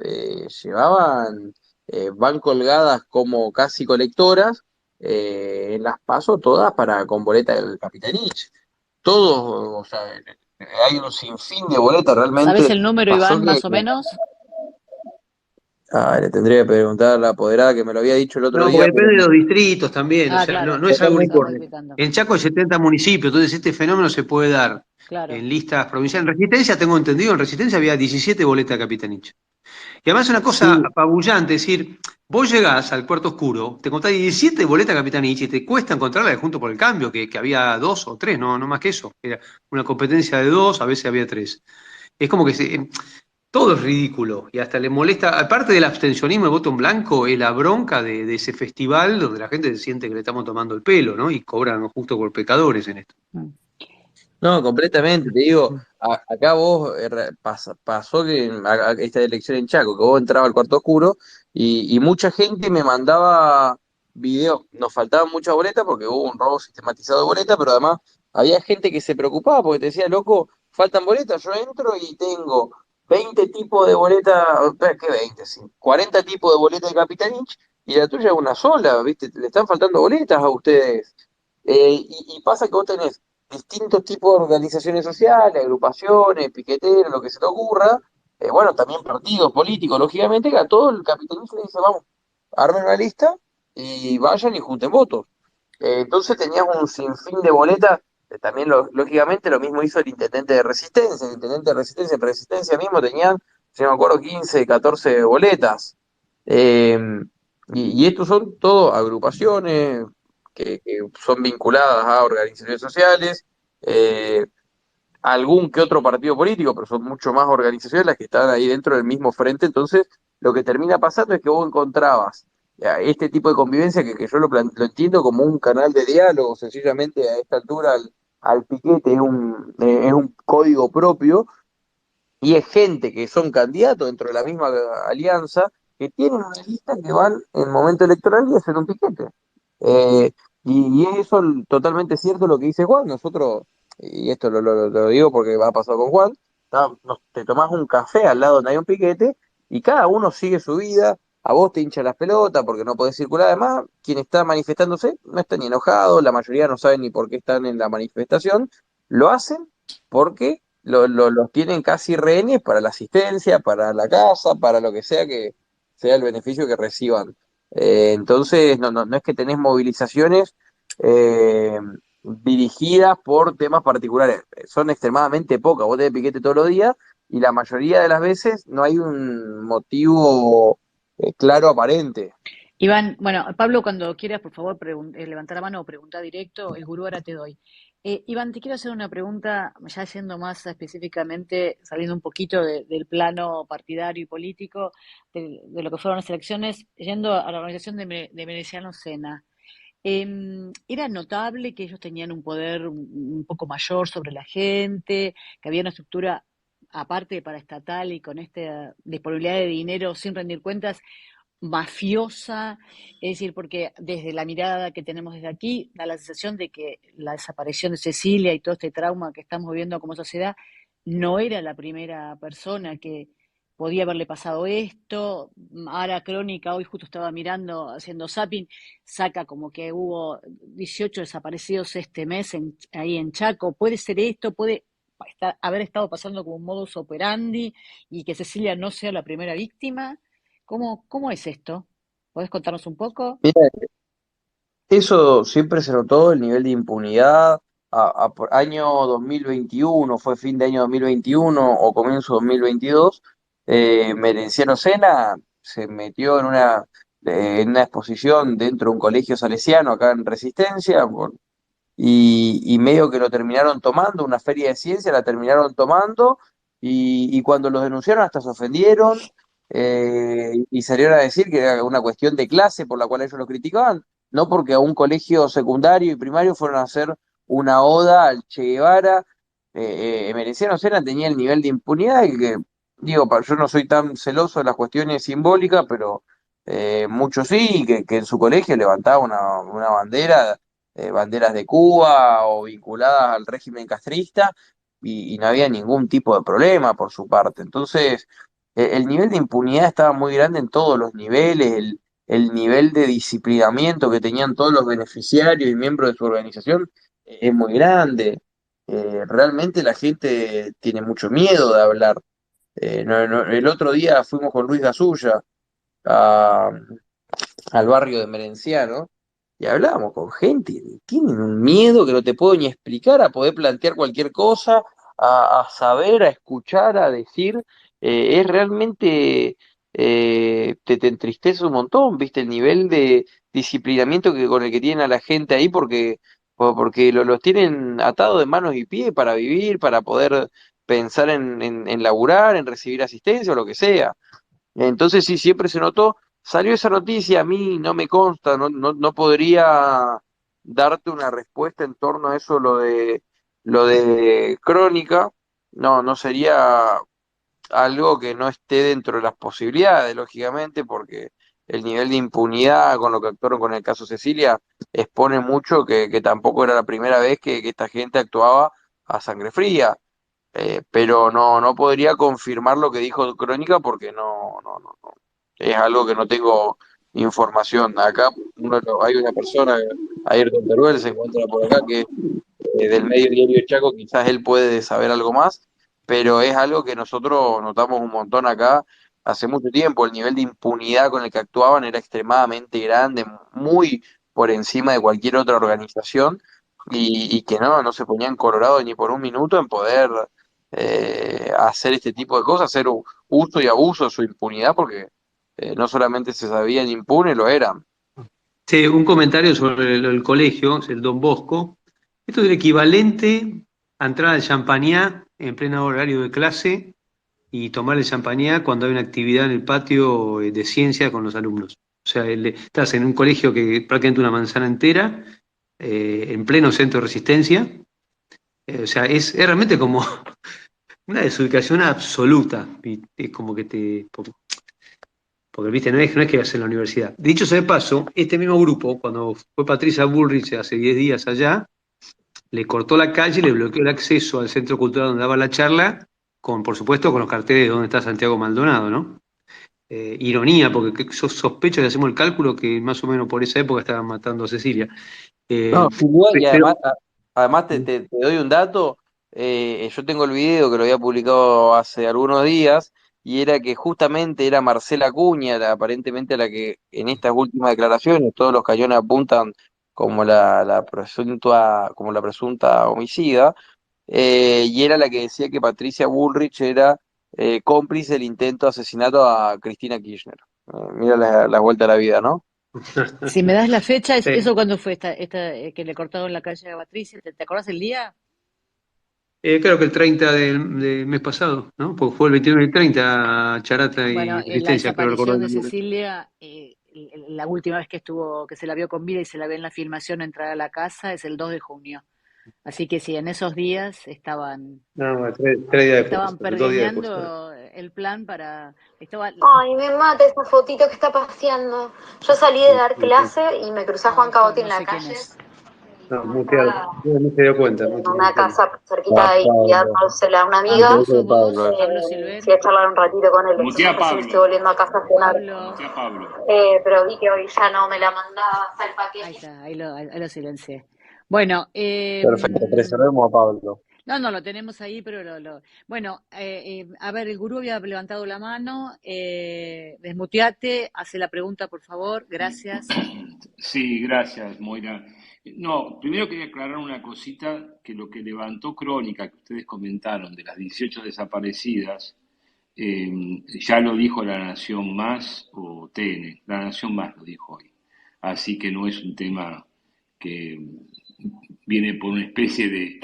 Speaker 5: van colgadas como casi colectoras en las PASO todas con boleta del Capitanich. Todos, o sea, hay un sinfín de boletas,
Speaker 3: ¿sabes
Speaker 5: realmente
Speaker 3: el número,
Speaker 5: pasó
Speaker 3: Iván,
Speaker 5: que,
Speaker 3: más o menos?
Speaker 5: le tendría que preguntar a la apoderada que me lo había dicho el otro
Speaker 2: No, porque
Speaker 5: día, pero
Speaker 2: depende de los distritos también, o
Speaker 3: Ah,
Speaker 2: sea,
Speaker 3: claro,
Speaker 2: no es algo
Speaker 3: se va
Speaker 5: totalmente.
Speaker 2: uniforme.
Speaker 3: modificando.
Speaker 2: En Chaco hay 70 municipios, entonces este fenómeno se puede dar
Speaker 3: Claro.
Speaker 2: en listas provinciales. En Resistencia, tengo entendido, en Resistencia había 17 boletas de Capitanich. Y además es una cosa
Speaker 5: Sí,
Speaker 2: apabullante, es decir, vos llegás al Puerto Oscuro, te encontrás 17 boletas de Capitanich y te cuesta encontrarla de Junto por el Cambio, que había dos o tres, no más que eso. Era una competencia de dos, a veces había tres. Es como que todo es ridículo y hasta le molesta, aparte del abstencionismo, el voto en blanco, es la bronca de ese festival donde la gente se siente que le estamos tomando el pelo, ¿no? Y cobran justo por pecadores en esto.
Speaker 3: Mm.
Speaker 5: no, completamente, te digo, acá vos pasó que esta elección en Chaco, que vos entrabas al cuarto oscuro y mucha gente me mandaba videos, nos faltaban muchas boletas porque hubo un robo sistematizado de boletas, pero además había gente que se preocupaba porque te decía, loco, faltan boletas, yo entro y tengo 20 tipos de boletas, espera, ¿qué 20? Sí, 40 tipos de boletas de Capitanich y la tuya es una sola, ¿viste? Le están faltando boletas a ustedes. Y pasa que vos tenés distintos tipos de organizaciones sociales, agrupaciones, piqueteros, lo que se te ocurra, bueno, también partidos políticos, lógicamente, que a todo el capitalismo le dice, vamos, armen una lista y vayan y junten votos. Entonces tenías un sinfín de boletas, también lógicamente lo mismo hizo el intendente de Resistencia, el intendente de Resistencia mismo tenían, si no me acuerdo, 15, 14 boletas. Eh, y estos son todo agrupaciones que son vinculadas a organizaciones sociales, eh, algún que otro partido político, pero son mucho más organizaciones las que están ahí dentro del mismo frente. Entonces, lo que termina pasando es que vos encontrabas este tipo de convivencia que yo lo entiendo como un canal de diálogo, sencillamente a esta altura al piquete es un código propio y es gente que son candidatos dentro de la misma alianza que tienen una lista que van en el momento electoral y hacen un piquete. Eh, y es eso totalmente cierto lo que dice Juan. Nosotros, y esto lo digo porque va a pasar con Juan, te tomás un café al lado donde hay un piquete y cada uno sigue su vida. A vos te hincha las pelotas porque no podés circular. Además, quien está manifestándose no está ni enojado, la mayoría no saben ni por qué están en la manifestación. Lo hacen porque los tienen casi rehenes para la asistencia, para la casa, para lo que sea sea el beneficio que reciban. Entonces, no es que tenés movilizaciones eh, dirigidas por temas particulares, son extremadamente pocas. Vos tenés piquete todos los días y la mayoría de las veces no hay un motivo claro aparente.
Speaker 3: Iván, bueno, Pablo, cuando quieras, por favor, levantar la mano o preguntar directo, el gurú ahora te doy. Iván, te quiero hacer una pregunta, ya yendo más específicamente, saliendo un poquito del plano partidario y político, de lo que fueron las elecciones, yendo a la organización de Veneciano Sena. Era notable que ellos tenían un poder un poco mayor sobre la gente, que había una estructura aparte paraestatal y con esta disponibilidad de dinero sin rendir cuentas, mafiosa, es decir, porque desde la mirada que tenemos desde aquí, da la sensación de que la desaparición de Cecilia y todo este trauma que estamos viviendo como sociedad no era la primera persona que podía haberle pasado esto. Ahora Crónica, hoy justo estaba mirando, haciendo zapping, saca como que hubo 18 desaparecidos este mes ahí en Chaco. ¿Puede ser esto? ¿Puede haber estado pasando como un modus operandi y que Cecilia no sea la primera víctima? ¿Cómo es esto? ¿Podés contarnos un poco?
Speaker 5: Mira, eso siempre se notó, el nivel de impunidad. Por año 2021, fue fin de año 2021 o comienzo 2022, Merenciano Sena se metió en una exposición dentro de un colegio salesiano acá en Resistencia, y medio que lo terminaron tomando, una feria de ciencia la terminaron tomando, y cuando los denunciaron hasta se ofendieron, y salieron a decir que era una cuestión de clase por la cual ellos lo criticaban, no porque a un colegio secundario y primario fueron a hacer una oda al Che Guevara. Mereciano Sena tenía el nivel de impunidad que, digo, yo no soy tan celoso de las cuestiones simbólicas, pero muchos sí, que en su colegio levantaba una bandera, banderas de Cuba o vinculadas al régimen castrista, y no había ningún tipo de problema por su parte. Entonces, el nivel de impunidad estaba muy grande en todos los niveles, el nivel de disciplinamiento que tenían todos los beneficiarios y miembros de su organización es muy grande. Realmente la gente tiene mucho miedo de hablar. El otro día fuimos con Luis Gasulla a, al barrio de Merenciano, y hablábamos con gente que tienen un miedo que no te puedo ni explicar, a poder plantear cualquier cosa, a saber, a escuchar, a decir. Es realmente, te entristece un montón, ¿viste? El nivel de disciplinamiento con el que tienen a la gente ahí, porque los tienen atados de manos y pies para vivir, para poder pensar en laburar, en recibir asistencia o lo que sea. Entonces sí, siempre se notó. Salió esa noticia, a mí no me consta, no podría darte una respuesta en torno a eso, lo de Crónica. No sería algo que no esté dentro de las posibilidades, lógicamente, porque el nivel de impunidad con lo que actuaron con el caso Cecilia expone mucho que tampoco era la primera vez que esta gente actuaba a sangre fría. Pero no podría confirmar lo que dijo Crónica porque no. Es algo que no tengo información. Acá hay una persona, Ayrton Teruel, se encuentra por acá, que del medio diario Chaco, quizás él puede saber algo más, pero es algo que nosotros notamos un montón acá hace mucho tiempo. El nivel de impunidad con el que actuaban era extremadamente grande, muy por encima de cualquier otra organización, y que no se ponían colorados ni por un minuto en poder hacer este tipo de cosas, hacer uso y abuso de su impunidad, porque no solamente se sabían impunes, lo eran.
Speaker 2: Sí, un comentario sobre el colegio, el Don Bosco. Esto es el equivalente a entrar al Champagnat en pleno horario de clase y tomar el Champagnat cuando hay una actividad en el patio de ciencia con los alumnos. O sea, estás en un colegio que prácticamente una manzana entera, en pleno centro de resistencia. O sea, es realmente como una desubicación absoluta. Y es como que porque, viste, no es que vas en la universidad. Dicho sea de paso, este mismo grupo, cuando fue Patricia Bullrich hace 10 días allá, le cortó la calle y le bloqueó el acceso al centro cultural donde daba la charla, por supuesto, con los carteles de dónde está Santiago Maldonado, ¿no? Ironía, porque yo sospecho que hacemos el cálculo que más o menos por esa época estaban matando a Cecilia.
Speaker 5: No,
Speaker 2: Eh,
Speaker 5: sin duda, y
Speaker 2: pero,
Speaker 5: además te doy un dato. Yo tengo el video que lo había publicado hace algunos días, y era que justamente era Marcela Acuña, aparentemente la que en estas últimas declaraciones todos los cañones apuntan como la presunta homicida, y era la que decía que Patricia Bullrich era cómplice del intento de asesinato a Cristina Kirchner. Mira la vuelta a la vida, ¿no?
Speaker 3: Si me das la fecha,
Speaker 2: Sí.
Speaker 3: ¿eso cuándo fue que le cortaron la calle a Patricia? ¿Te acordás el día?
Speaker 2: Creo que el 30 del mes pasado, ¿no? Porque fue el 29 y el 30, Charata
Speaker 3: Bueno,
Speaker 2: y
Speaker 3: la
Speaker 2: Resistencia, creo recordar.
Speaker 3: desaparición de Cecilia, la última vez que se la vio con vida y se la ve en la filmación entrar a la casa es el 2 de junio. Así que sí, en esos días
Speaker 2: No, bueno, tres días después,
Speaker 3: estaban
Speaker 2: 2 días después.
Speaker 3: pergeñando el plan estaba,
Speaker 6: Ay, me mata esa fotito que está paseando. Yo salí de dar clase y me crucé a Juan Cabote en
Speaker 3: no
Speaker 6: la
Speaker 3: sé quién
Speaker 6: calle.
Speaker 3: es.
Speaker 2: No, muteado. No se dio cuenta,
Speaker 6: En
Speaker 2: muteado.
Speaker 6: una casa cerquita
Speaker 5: Ah,
Speaker 6: de ahí y
Speaker 5: Pablo.
Speaker 6: dándosela a una amiga.
Speaker 3: Pablo,
Speaker 5: Ese
Speaker 3: ¿sos
Speaker 5: es
Speaker 3: vos?
Speaker 5: Pablo.
Speaker 3: Pablo
Speaker 6: Fui a
Speaker 3: Silven.
Speaker 6: charlar un ratito con él.
Speaker 7: Mutea a
Speaker 6: Recién estoy
Speaker 7: Pablo.
Speaker 6: volviendo a casa a cenar.
Speaker 3: Pablo.
Speaker 7: Mutea a Pablo.
Speaker 6: Pero vi que hoy ya no me la mandaba hasta el
Speaker 3: Ahí
Speaker 6: paquete.
Speaker 3: está, ahí lo silencié. Bueno,
Speaker 5: Perfecto, preservemos a Pablo.
Speaker 3: no, lo tenemos ahí, pero bueno, a ver, el gurú había levantado la mano, desmuteate, hace la pregunta, por favor, gracias.
Speaker 7: Sí, gracias, Moira. No, primero quería aclarar una cosita, que lo que levantó Crónica, que ustedes comentaron, de las 18 desaparecidas, ya lo dijo La Nación Más o TN, La Nación Más lo dijo hoy. Así que no es un tema que viene por una especie de,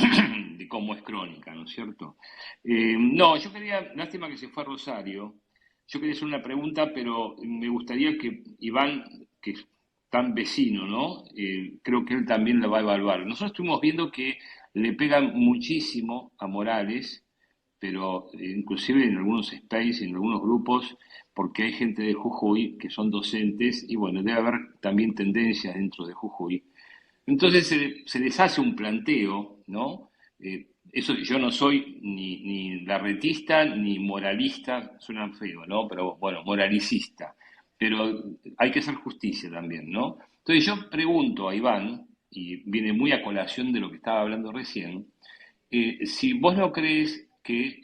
Speaker 7: de cómo es Crónica, ¿no es cierto? No, yo quería, lástima que se fue a Rosario, yo quería hacer una pregunta, pero me gustaría que Iván, que es tan vecino, ¿no? Creo que él también la va a evaluar. Nosotros estuvimos viendo que le pegan muchísimo a Morales, pero inclusive en algunos space, en algunos grupos, porque hay gente de Jujuy que son docentes y bueno, debe haber también tendencias dentro de Jujuy. Entonces se les hace un planteo, ¿no? Eso yo no soy ni larretista ni moralista, suena feo, ¿no? Pero bueno, moralicista. Pero hay que hacer justicia también, ¿no? Entonces yo pregunto a Iván, y viene muy a colación de lo que estaba hablando recién, si vos no crees que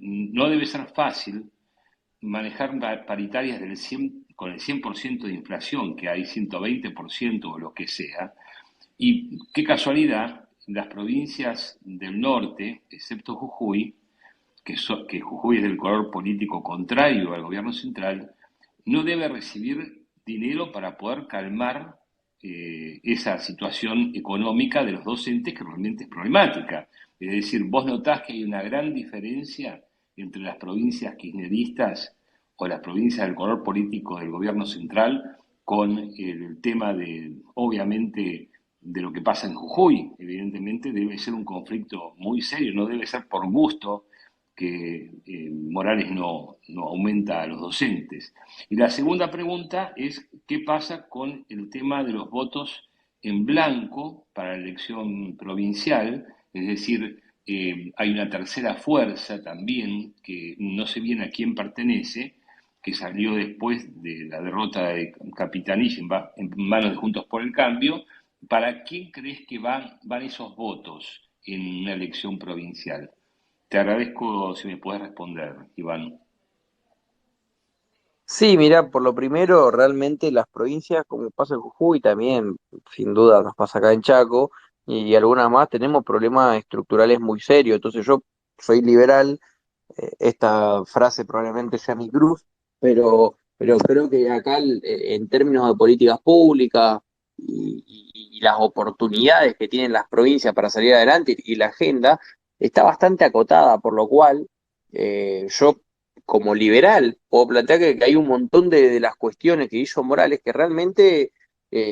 Speaker 7: no debe ser fácil manejar paritarias con el 100% de inflación, que hay 120% o lo que sea, y qué casualidad, las provincias del norte, excepto Jujuy, que Jujuy es del color político contrario al gobierno central, no debe recibir dinero para poder calmar esa situación económica de los docentes que realmente es problemática. Es decir, vos notás que hay una gran diferencia entre las provincias kirchneristas o las provincias del color político del gobierno central con el tema de, obviamente, de lo que pasa en Jujuy. Evidentemente debe ser un conflicto muy serio, no debe ser por gusto que Morales no aumenta a los docentes. Y la segunda pregunta es, ¿qué pasa con el tema de los votos en blanco para la elección provincial? Es decir, hay una tercera fuerza también, que no sé bien a quién pertenece, que salió después de la derrota de Capitanich en manos de Juntos por el Cambio. ¿Para quién crees que van esos votos en una elección provincial? Te agradezco si me puedes responder, Iván.
Speaker 5: Sí, mira, por lo primero, realmente las provincias, como pasa en Jujuy, también, sin duda, nos pasa acá en Chaco, y algunas más, tenemos problemas estructurales muy serios. Entonces yo soy liberal, esta frase probablemente sea mi cruz, pero creo que acá en términos de políticas públicas y las oportunidades que tienen las provincias para salir adelante y la agenda está bastante acotada, por lo cual yo como liberal puedo plantear que hay un montón de las cuestiones que hizo Morales que realmente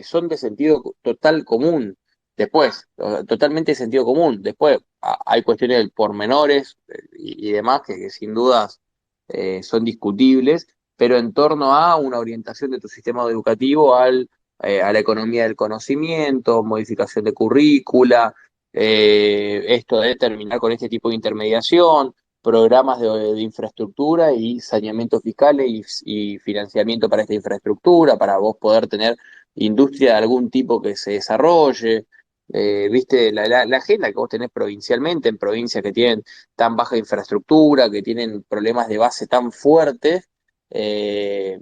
Speaker 5: son de sentido total común. Después, totalmente de sentido común. Después, hay cuestiones del pormenores y demás que sin dudas son discutibles, pero en torno a una orientación de tu sistema educativo a la economía del conocimiento, modificación de currícula, esto de terminar con este tipo de intermediación, programas de infraestructura y saneamiento fiscal y financiamiento para esta infraestructura, para vos poder tener industria de algún tipo que se desarrolle. Viste, la agenda que vos tenés provincialmente, en provincias que tienen tan baja infraestructura, que tienen problemas de base tan fuertes, eh,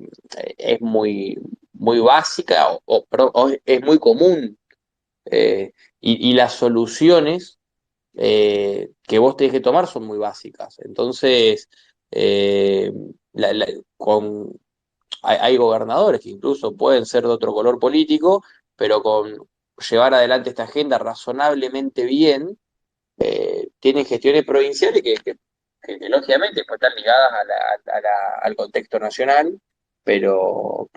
Speaker 5: es muy básica perdón, es muy común. Y las soluciones que vos tenés que tomar son muy básicas. Entonces, eh, la- la- con, hay gobernadores que incluso pueden ser de otro color político, pero con llevar adelante esta agenda razonablemente bien, tienen gestiones provinciales que lógicamente pues, están ligadas al contexto nacional, pero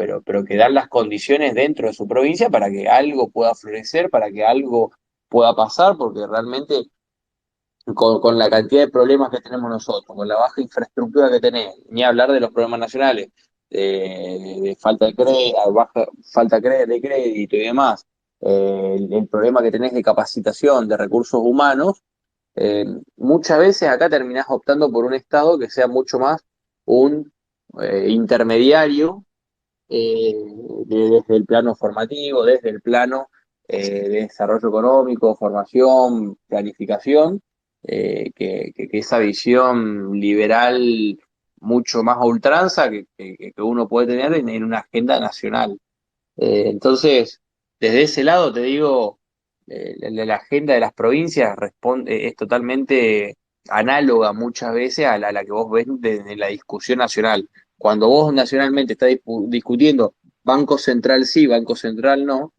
Speaker 5: que dan las condiciones dentro de su provincia para que algo pueda florecer, para que algo pueda pasar, porque realmente con la cantidad de problemas que tenemos nosotros, con la baja infraestructura que tenemos, ni hablar de los problemas nacionales, de falta de crédito, baja falta de crédito y demás, el problema que tenés de capacitación de recursos humanos, muchas veces acá terminás optando por un Estado que sea mucho más un intermediario desde el plano formativo, desde el plano de desarrollo económico, formación, planificación, que esa visión liberal mucho más a ultranza que uno puede tener en una agenda nacional. Entonces, desde ese lado te digo, la agenda de las provincias es totalmente análoga muchas veces a la que vos ves de la discusión nacional. Cuando vos nacionalmente estás discutiendo Banco Central sí, Banco Central no,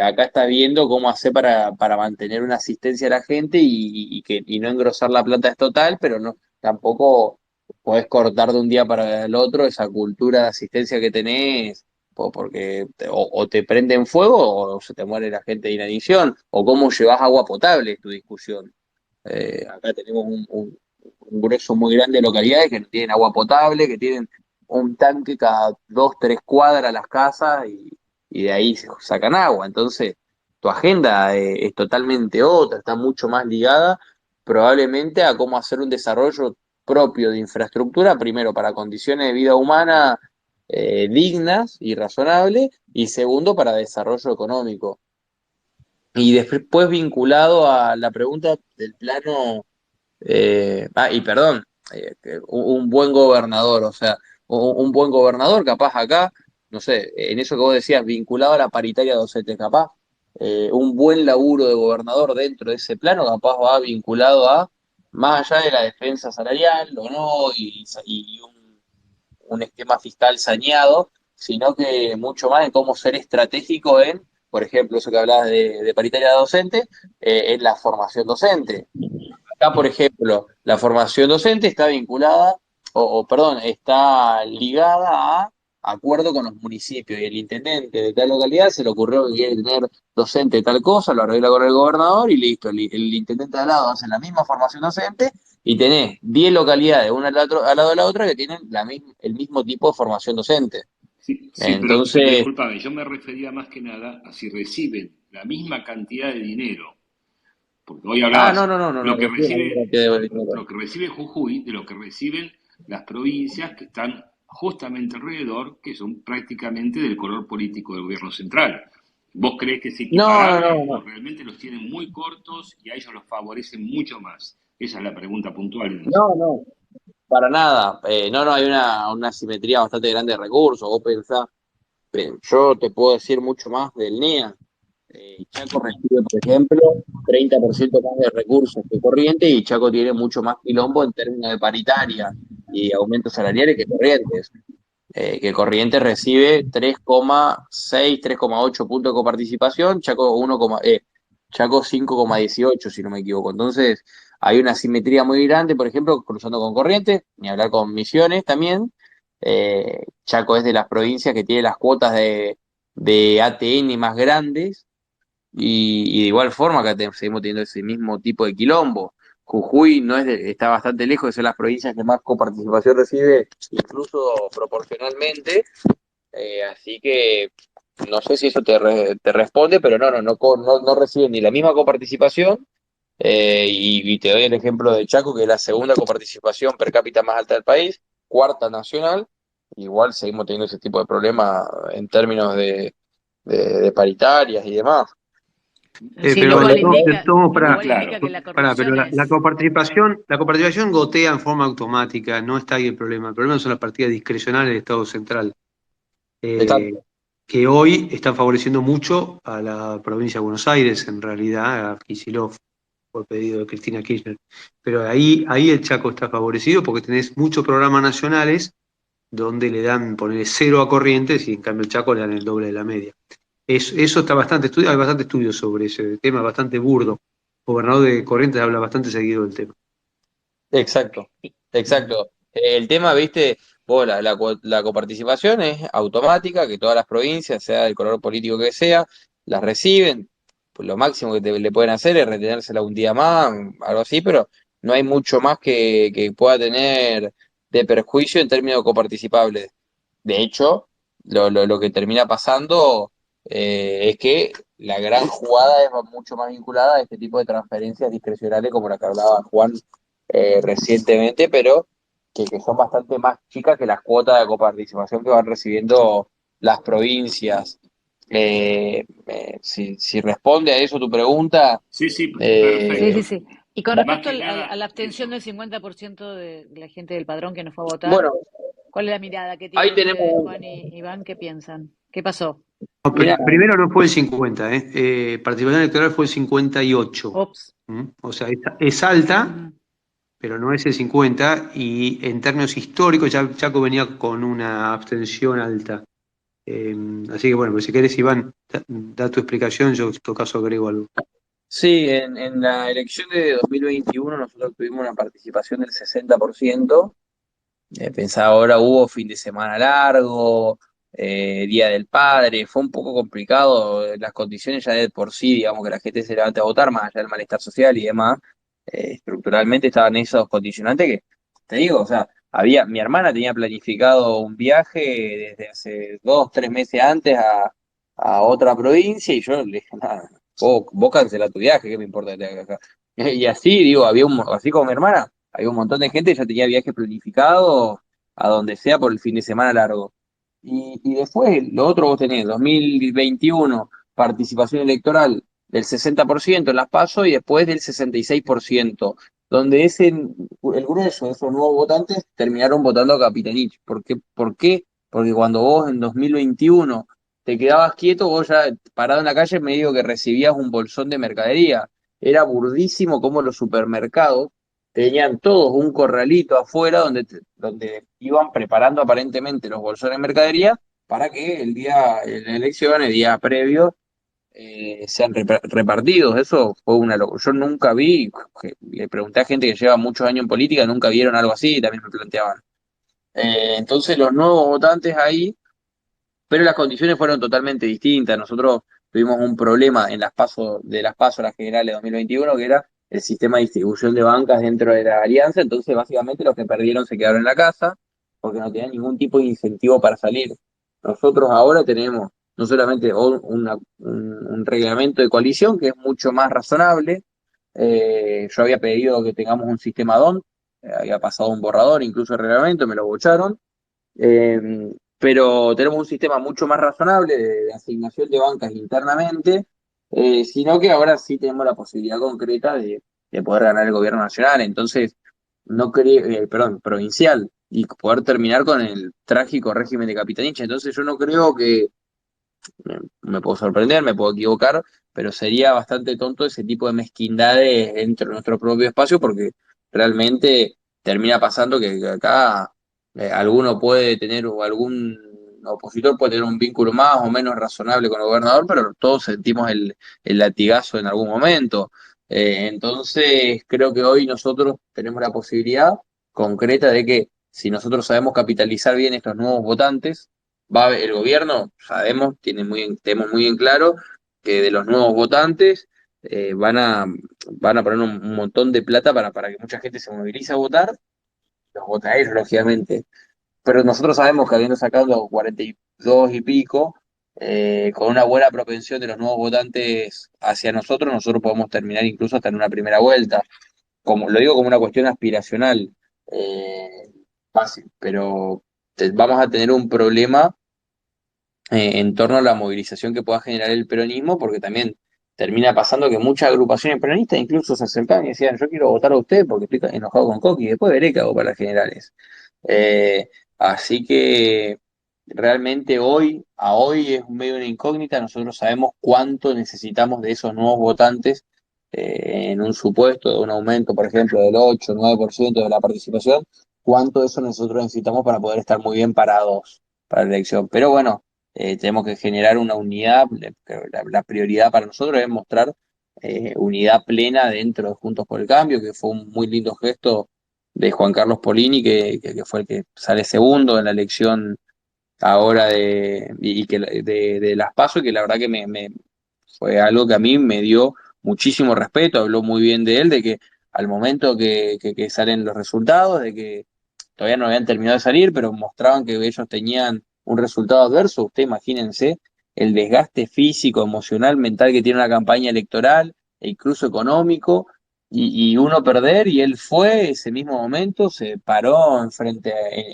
Speaker 5: acá estás viendo cómo hacer para mantener una asistencia a la gente y no engrosar la plata es total, pero no, tampoco podés cortar de un día para el otro esa cultura de asistencia que tenés porque o te prenden fuego o se te muere la gente de inanición, o cómo llevas agua potable es tu discusión. Acá tenemos un grueso muy grande de localidades que no tienen agua potable, que tienen un tanque cada 2, 3 cuadras a las casas y de ahí se sacan agua. Entonces, tu agenda es totalmente otra, está mucho más ligada probablemente a cómo hacer un desarrollo propio de infraestructura, primero para condiciones de vida humana dignas y razonables, y segundo para desarrollo económico. Y después vinculado a la pregunta del plano, y perdón, un buen gobernador, o sea, un buen gobernador capaz acá, no sé, en eso que vos decías, vinculado a la paritaria docente, capaz, un buen laburo de gobernador dentro de ese plano, capaz va vinculado a, más allá de la defensa salarial o no, y un esquema fiscal saneado, sino que mucho más en cómo ser estratégico en, por ejemplo, eso que hablabas de paritaria docente, en la formación docente. Acá, por ejemplo, la formación docente está vinculada, perdón, está ligada a acuerdo con los municipios y el intendente de tal localidad se le ocurrió que quiere tener docente de tal cosa, lo arregla con el gobernador y listo, el intendente de al lado hace la misma formación docente y tenés 10 localidades, una al lado de la otra, que tienen el mismo tipo de formación docente.
Speaker 7: Sí, sí, pero
Speaker 5: Entonces,
Speaker 7: discúlpame, yo me refería más que nada a si reciben la misma cantidad de dinero, porque hoy
Speaker 5: no,
Speaker 7: hablabas
Speaker 5: no, no, no,
Speaker 7: lo
Speaker 5: no
Speaker 7: que
Speaker 5: reciben la misma cantidad de dinero.
Speaker 7: lo que recibe Jujuy de lo que reciben las provincias que están justamente alrededor, que son prácticamente del color político del gobierno central. ¿Vos creés que es
Speaker 5: No, no,
Speaker 7: equiparable
Speaker 5: no,
Speaker 7: o
Speaker 5: no.
Speaker 7: realmente los tienen muy cortos y a ellos los favorecen mucho más? Esa es la pregunta puntual.
Speaker 5: No, no. Para nada. No, no, hay una simetría bastante grande de recursos. Vos pensás, yo te puedo decir mucho más del NEA. Chaco recibe, por ejemplo, 30% más de recursos que Corrientes y Chaco tiene mucho más quilombo en términos de paritaria y aumentos salariales que Corrientes. Que Corrientes recibe 3,6, 3,8 puntos de coparticipación, Chaco 5,18 si no me equivoco. Entonces, hay una simetría muy grande, por ejemplo, cruzando con Corrientes, ni hablar con Misiones también. Chaco es de las provincias que tiene las cuotas de ATN más grandes y de igual forma acá seguimos teniendo ese mismo tipo de quilombo. Jujuy no es está bastante lejos de ser las provincias que más coparticipación recibe, incluso proporcionalmente. Así que no sé si eso te responde, pero no reciben ni la misma coparticipación. Y te doy el ejemplo de Chaco, que es la segunda coparticipación per cápita más alta del país, cuarta nacional. Igual seguimos teniendo ese tipo de problemas en términos de paritarias y demás.
Speaker 3: Sí,
Speaker 2: Pero entonces,
Speaker 3: lo
Speaker 7: Muy
Speaker 3: cual
Speaker 7: claro.
Speaker 3: indica que la
Speaker 2: pero
Speaker 3: corrupción es...
Speaker 2: la coparticipación gotea en forma automática, no está ahí el problema. El problema son las partidas discrecionales del Estado central, eh,
Speaker 5: Exacto.
Speaker 2: que hoy están favoreciendo mucho a la provincia de Buenos Aires, en realidad, a Kicillof. por pedido de Cristina Kirchner. Pero ahí el Chaco está favorecido porque tenés muchos programas nacionales donde le dan, ponerle cero a Corrientes y en cambio el Chaco le dan el doble de la media. Eso está bastante estudiado, hay bastante estudio sobre ese tema, bastante burdo. El gobernador de Corrientes habla bastante seguido del tema.
Speaker 5: Exacto, exacto. El tema, viste, vos, la coparticipación es automática, que todas las provincias, sea del color político que sea, las reciben. Pues lo máximo que le pueden hacer es retenérsela un día más, algo así, pero no hay mucho más que pueda tener de perjuicio en términos coparticipables. De hecho, lo que termina pasando es que la gran jugada es mucho más vinculada a este tipo de transferencias discrecionales como la que hablaba Juan recientemente, pero que son bastante más chicas que las cuotas de coparticipación que van recibiendo las provincias. Si responde a eso tu pregunta,
Speaker 7: Sí, sí,
Speaker 3: Sí, sí,
Speaker 7: perfecto.
Speaker 3: sí. Y con
Speaker 7: Más
Speaker 3: respecto
Speaker 7: que
Speaker 3: a
Speaker 7: nada,
Speaker 3: la abstención
Speaker 7: eso.
Speaker 3: del 50% de la gente del padrón que no fue a votar,
Speaker 5: bueno,
Speaker 3: ¿cuál es la mirada que
Speaker 5: ahí
Speaker 3: tienen ustedes,
Speaker 5: tenemos,
Speaker 3: Juan y Iván? ¿Qué piensan? ¿Qué pasó?
Speaker 2: No,
Speaker 5: mira,
Speaker 2: primero no fue el 50, participación electoral fue el 58.
Speaker 3: Ops.
Speaker 2: O sea, es alta,
Speaker 3: Ujú.
Speaker 2: pero no es el 50, y en términos históricos ya Chaco venía con una abstención alta. Así que bueno, pues si querés, Iván, da tu explicación, yo en todo caso agrego algo.
Speaker 5: sí, en la elección de 2021 nosotros tuvimos una participación del 60%. Pensaba ahora hubo fin de semana largo, Día del Padre, fue un poco complicado, las condiciones ya de por sí, digamos, que la gente se levante a votar, más allá del malestar social y demás, estructuralmente estaban esos condicionantes que, te digo, o sea, mi hermana tenía planificado un viaje desde hace 2, 3 meses antes a otra provincia y yo le dije, nada, vos cancelá tu viaje, ¿qué me importa que te hagas acá? Y así, digo, así como mi hermana. Había un montón de gente que ya tenía viajes planificados a donde sea por el fin de semana largo. Y después, lo otro vos tenés, 2021, participación electoral del 60% en las PASO y después del 66%, donde el grueso de esos nuevos votantes terminaron votando a Capitanich. ¿Por qué? Porque cuando vos en 2021 te quedabas quieto, vos ya parado en la calle medio que recibías un bolsón de mercadería. Era burdísimo como los supermercados tenían todos un corralito afuera donde iban preparando aparentemente los bolsones de mercadería para que el día de la elección, el día previo, sean repartidos. Eso fue una locura. Yo nunca vi, le pregunté a gente que lleva muchos años en política, nunca vieron algo así y también me planteaban. Entonces los nuevos votantes ahí, pero las condiciones fueron totalmente distintas. Nosotros tuvimos un problema en las PASO, las generales de 2021, que era el sistema de distribución de bancas dentro de la alianza. Entonces, básicamente, los que perdieron se quedaron en la casa porque no tenían ningún tipo de incentivo para salir. Nosotros ahora tenemos no solamente un reglamento de coalición que es mucho más razonable. Yo había pedido que tengamos un sistema DON, había pasado un borrador, incluso el reglamento, me lo bocharon. Eh, pero tenemos un sistema mucho más razonable de asignación de bancas internamente, sino que ahora sí tenemos la posibilidad concreta de poder ganar el gobierno nacional, entonces no creo, perdón, provincial, y poder terminar con el trágico régimen de Capitanich. Entonces yo no creo que, me puedo sorprender, me puedo equivocar, pero sería bastante tonto ese tipo de mezquindades dentro de nuestro propio espacio porque realmente termina pasando que acá alguno puede tener o algún opositor puede tener un vínculo más o menos razonable con el gobernador, pero todos sentimos el latigazo en algún momento. Entonces creo que hoy nosotros tenemos la posibilidad concreta de que si nosotros sabemos capitalizar bien estos nuevos votantes, el gobierno, sabemos, tenemos muy en claro que de los nuevos votantes van a poner un montón de plata para que mucha gente se movilice a votar, los vota a ellos, lógicamente. Pero nosotros sabemos que habiendo sacado los 42 y pico, con una buena propensión de los nuevos votantes hacia nosotros podemos terminar incluso hasta en una primera vuelta. Como, lo digo como una cuestión aspiracional, fácil, pero vamos a tener un problema en torno a la movilización que pueda generar el peronismo, porque también termina pasando que muchas agrupaciones peronistas incluso se acercaban y decían, yo quiero votar a usted porque estoy enojado con Coqui, y después veré qué hago para las generales. Así que realmente a hoy es medio una incógnita, nosotros sabemos cuánto necesitamos de esos nuevos votantes en un supuesto de un aumento, por ejemplo, del 8 o 9% de la participación, cuánto de eso nosotros necesitamos para poder estar muy bien parados para la elección. Pero bueno, tenemos que generar una unidad. La prioridad para nosotros es mostrar unidad plena dentro de Juntos por el Cambio, que fue un muy lindo gesto de Juan Carlos Polini, que fue el que sale segundo en la elección ahora de las PASO, y que la verdad que fue algo que a mí me dio muchísimo respeto. Habló muy bien de él, de que al momento que salen los resultados, de que todavía no habían terminado de salir, pero mostraban que ellos tenían un resultado adverso. Usted imagínense el desgaste físico, emocional, mental que tiene una campaña electoral e incluso económico, y uno perder, y él fue ese mismo momento, se paró enfrente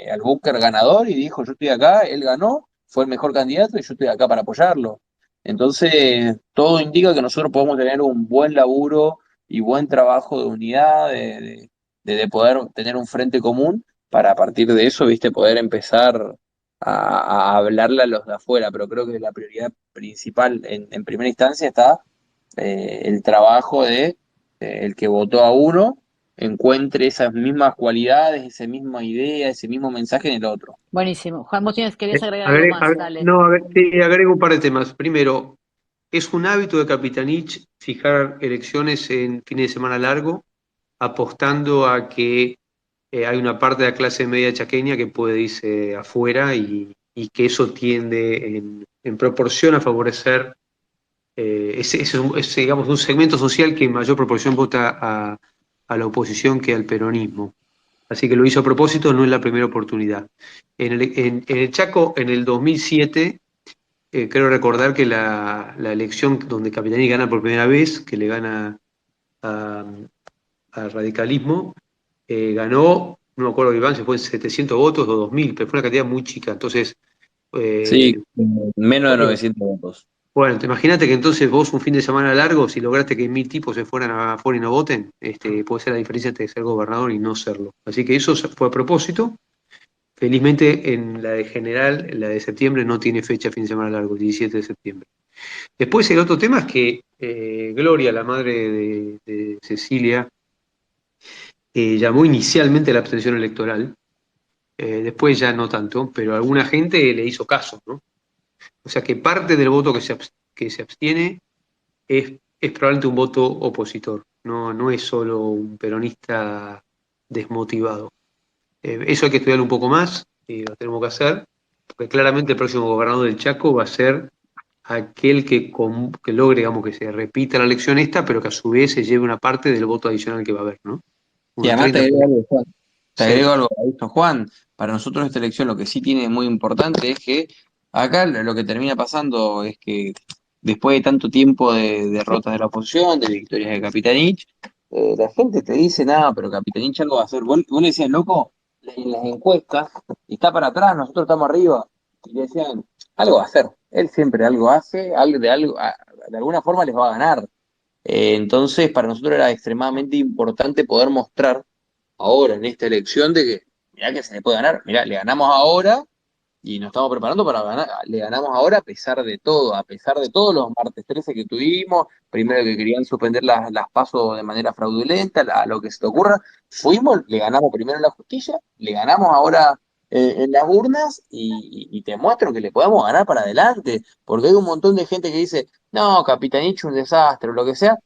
Speaker 5: al búnker ganador y dijo, yo estoy acá, él ganó, fue el mejor candidato y yo estoy acá para apoyarlo. Entonces, todo indica que nosotros podemos tener un buen laburo y buen trabajo de unidad, de poder tener un frente común para a partir de eso, viste, poder empezar a hablarle a los de afuera. Pero creo que la prioridad principal en primera instancia está el trabajo de el que votó a uno encuentre esas mismas cualidades, esa misma idea, ese mismo mensaje en el otro.
Speaker 3: Buenísimo. Juan, vos querías agregar algo más, dale.
Speaker 2: No, sí, agrego un par de temas. Primero, es un hábito de Capitanich fijar elecciones en fines de semana largo, apostando a que hay una parte de la clase media chaqueña que puede irse afuera y que eso tiende en proporción a favorecer digamos, un segmento social que en mayor proporción vota a la oposición que al peronismo. Así que lo hizo a propósito, no es la primera oportunidad. En el Chaco, en el 2007, creo recordar que la elección donde Capitani gana por primera vez, que le gana a- al radicalismo, ganó, no me acuerdo, Iván, se fue en 700 votos o 2000, pero fue una cantidad muy chica. Entonces,
Speaker 5: Sí,
Speaker 2: eh,
Speaker 5: menos de 900 votos.
Speaker 2: bueno, imagínate que entonces vos un fin de semana largo, si lograste que 1000 tipos se fueran afuera y no voten, puede ser la diferencia entre ser gobernador y no serlo. Así que eso fue a propósito. Felizmente en la de general, la de septiembre, no tiene fecha fin de semana largo, el 17 de septiembre. Después el otro tema es que Gloria, la madre de Cecilia, llamó inicialmente a la abstención electoral, después ya no tanto, pero alguna gente le hizo caso, ¿no? O sea que parte del voto que se abstiene es probablemente un voto opositor, no es solo un peronista desmotivado. Eso hay que estudiarlo un poco más, y lo tenemos que hacer, porque claramente el próximo gobernador del Chaco va a ser aquel que logre, digamos, que se repita la elección esta, pero que a su vez se lleve una parte del voto adicional que va a haber, ¿no?
Speaker 5: Y
Speaker 2: Unos
Speaker 5: además
Speaker 2: 30,
Speaker 5: te
Speaker 2: sí.
Speaker 5: agrego algo a esto, Juan. Para nosotros esta elección lo que sí tiene muy importante es que acá lo que termina pasando es que después de tanto tiempo de derrotas de la oposición, de victorias de Capitanich, la gente te dice, nada, pero Capitanich algo va a hacer. Vos le decías, loco, en las encuestas, y está para atrás, nosotros estamos arriba. Y le decían, algo va a hacer. Él siempre algo hace, de alguna forma les va a ganar. Entonces, para nosotros era extremadamente importante poder mostrar ahora en esta elección de que, mirá que se le puede ganar, mirá, le ganamos ahora y nos estamos preparando para ganar, le ganamos ahora a pesar de todo, a pesar de todos los martes 13 que tuvimos, primero que querían suspender las pasos de manera fraudulenta, a lo que se te ocurra, fuimos, le ganamos primero en la justicia, le ganamos ahora en las urnas y te muestro que le podemos ganar para adelante, porque hay un montón de gente que dice, no, Capitanich un desastre o lo que sea,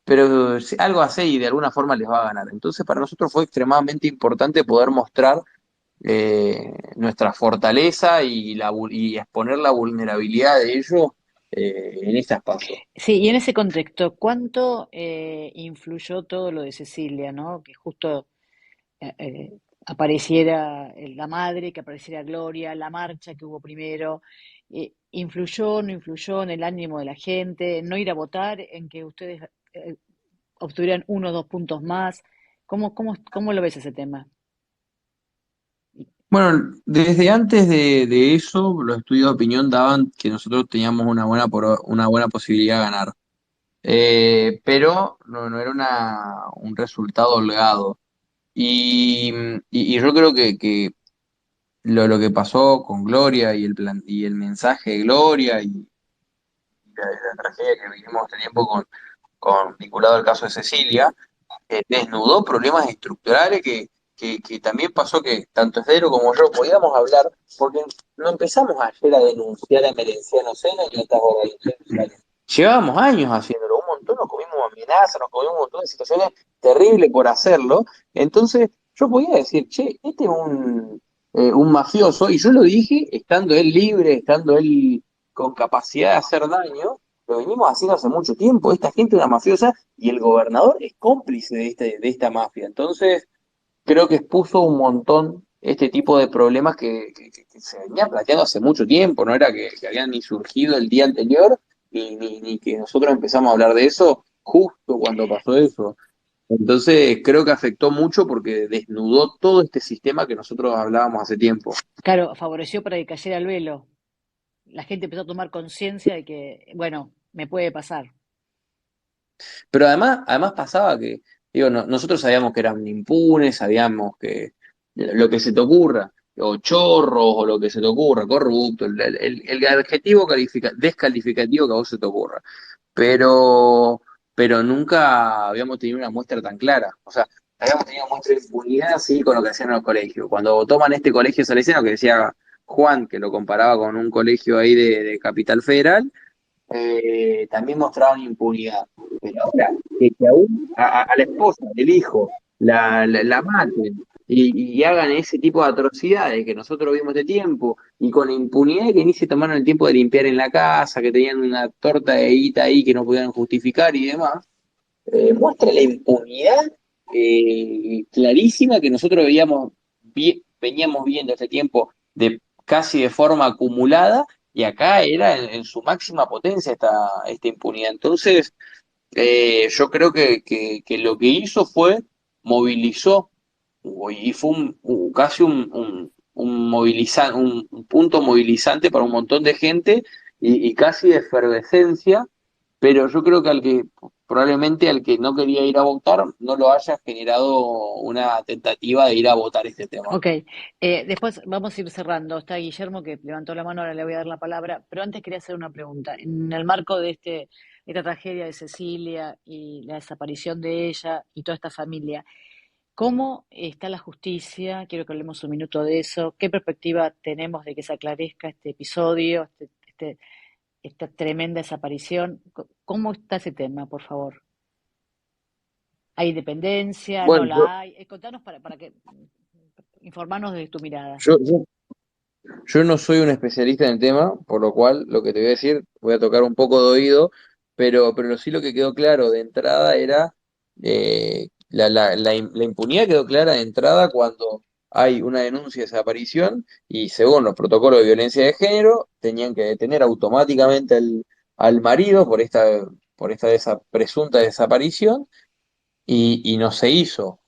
Speaker 5: pero si algo hace y de alguna forma les va a ganar. Entonces, para nosotros fue extremadamente importante poder mostrar nuestra fortaleza y exponer la vulnerabilidad de ellos en este espacio.
Speaker 3: Sí, y en ese contexto, ¿cuánto influyó todo lo de Cecilia, ¿no? Que justo apareciera la madre, que apareciera Gloria, la marcha que hubo primero. ¿Influyó, no influyó en el ánimo de la gente? ¿No ir a votar en que ustedes obtuvieran 1 o 2 puntos más? ¿Cómo lo ves ese tema?
Speaker 5: Bueno, desde antes de eso, los estudios de opinión daban que nosotros teníamos una buena posibilidad de ganar. Pero no era un resultado holgado. Y yo creo que lo que pasó con Gloria y el mensaje de Gloria y la tragedia que vivimos este tiempo vinculado al caso de Cecilia, desnudó problemas estructurales que también pasó que tanto Esdero como yo podíamos hablar, porque no empezamos ayer a denunciar a Merenciano Sena y a estas organizaciones sociales. Llevábamos años haciéndolo, un montón, nos comimos amenazas, nos comimos un montón de situaciones terribles por hacerlo. Entonces, yo podía decir, che, este es un mafioso, y yo lo dije estando él libre, estando él con capacidad de hacer daño, lo venimos haciendo hace mucho tiempo. Esta gente es una mafiosa y el gobernador es cómplice de esta mafia. Entonces, creo que expuso un montón este tipo de problemas que se venía planteando hace mucho tiempo, no era que habían ni surgido el día anterior, ni que nosotros empezamos a hablar de eso justo cuando pasó eso. Entonces, creo que afectó mucho porque desnudó todo este sistema que nosotros hablábamos hace tiempo.
Speaker 3: Claro, favoreció para que cayera el velo. La gente empezó a tomar conciencia de que, bueno, me puede pasar.
Speaker 5: Pero además pasaba que, digo, nosotros sabíamos que eran impunes, sabíamos que lo que se te ocurra, o chorros, o lo que se te ocurra, corrupto, el adjetivo descalificativo que a vos se te ocurra. Pero, pero nunca habíamos tenido una muestra tan clara. O sea, habíamos tenido muestra de impunidad, sí, con lo que hacían en los colegios. Cuando toman este colegio salesiano, que decía Juan, que lo comparaba con un colegio ahí de Capital Federal, también mostraban impunidad. Pero ahora, que aún a la esposa, el hijo, la maten y hagan ese tipo de atrocidades que nosotros vimos de tiempo, y con la impunidad que ni se tomaron el tiempo de limpiar en la casa, que tenían una torta de guita ahí que no podían justificar y demás, muestra la impunidad clarísima que nosotros veníamos viendo este tiempo casi de forma acumulada, y acá era en su máxima potencia esta impunidad. Entonces, yo creo que lo que hizo fue movilizó, y fue casi un punto movilizante para un montón de gente, y casi de efervescencia, pero yo creo que probablemente al que no quería ir a votar no lo haya generado una tentativa de ir a votar este tema.
Speaker 3: Ok, después vamos a ir cerrando. Está Guillermo que levantó la mano, ahora le voy a dar la palabra, pero antes quería hacer una pregunta. En el marco de esta tragedia de Cecilia y la desaparición de ella y toda esta familia, ¿cómo está la justicia? Quiero que hablemos un minuto de eso. ¿Qué perspectiva tenemos de que se aclarezca este episodio, esta tremenda desaparición? ¿Cómo está ese tema, por favor? ¿Hay independencia? ¿No
Speaker 5: Bueno,
Speaker 3: la hay? Contanos para que informarnos desde tu mirada.
Speaker 5: yo no soy un especialista en el tema, por lo cual lo que te voy a decir, voy a tocar un poco de oído, pero sí lo que quedó claro de entrada era la impunidad quedó clara de entrada cuando hay una denuncia de desaparición, y según los protocolos de violencia de género tenían que detener automáticamente al marido por esta presunta desaparición, y no se hizo.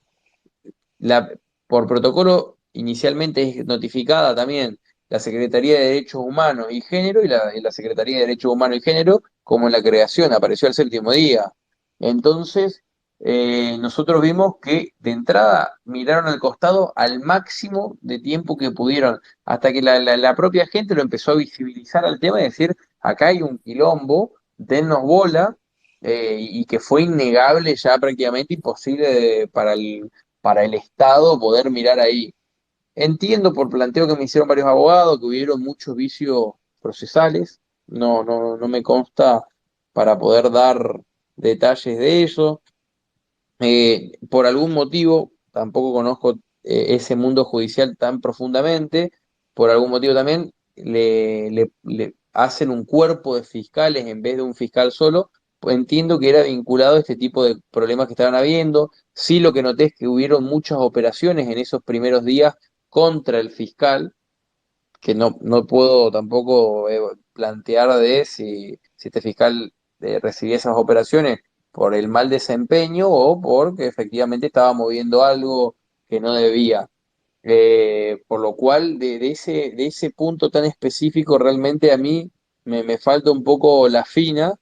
Speaker 5: La, por protocolo, inicialmente es notificada también la Secretaría de Derechos Humanos y Género, y la Secretaría de Derechos Humanos y Género, como en la creación, apareció al séptimo día. Entonces, nosotros vimos que de entrada miraron al costado al máximo de tiempo que pudieron, hasta que la propia gente lo empezó a visibilizar al tema y decir, acá hay un quilombo, dennos bola, y que fue innegable, ya prácticamente imposible para el Estado poder mirar ahí. Entiendo por planteo que me hicieron varios abogados que hubieron muchos vicios procesales, no me consta para poder dar detalles de eso. Por algún motivo, tampoco conozco ese mundo judicial tan profundamente, por algún motivo también le hacen un cuerpo de fiscales en vez de un fiscal solo. Pues entiendo que era vinculado a este tipo de problemas que estaban habiendo. Sí, lo que noté es que hubieron muchas operaciones en esos primeros días contra el fiscal, que no puedo tampoco plantear de si este fiscal recibía esas operaciones por el mal desempeño o porque efectivamente estaba moviendo algo que no debía. Por lo cual, de ese punto tan específico, realmente a mí me falta un poco la fina,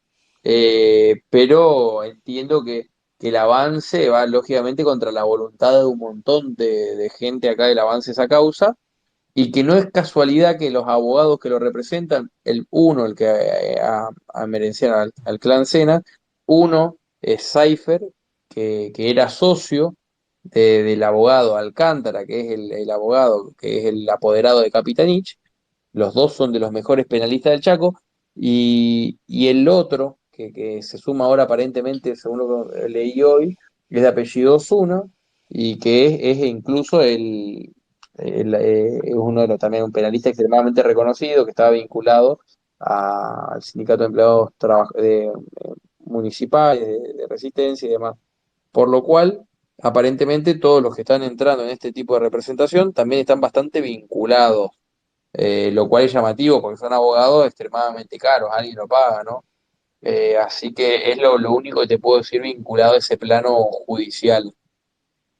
Speaker 5: pero entiendo que el avance va lógicamente contra la voluntad de un montón de gente acá, del avance de esa causa, y que no es casualidad que los abogados que lo representan, el que a merenciar al clan Sena, uno Seifer, que era socio del abogado Alcántara, que es el abogado, que es el apoderado de Capitanich. Los dos son de los mejores penalistas del Chaco. Y el otro, que se suma ahora aparentemente, según lo que leí hoy, es de apellido Osuna, y que es incluso es uno de los, también un penalista extremadamente reconocido, que estaba vinculado al sindicato de empleados municipales, de Resistencia y demás. Por lo cual, aparentemente todos los que están entrando en este tipo de representación también están bastante vinculados, lo cual es llamativo porque son abogados extremadamente caros, alguien lo paga, ¿no? Así que es lo único que te puedo decir vinculado a ese plano judicial.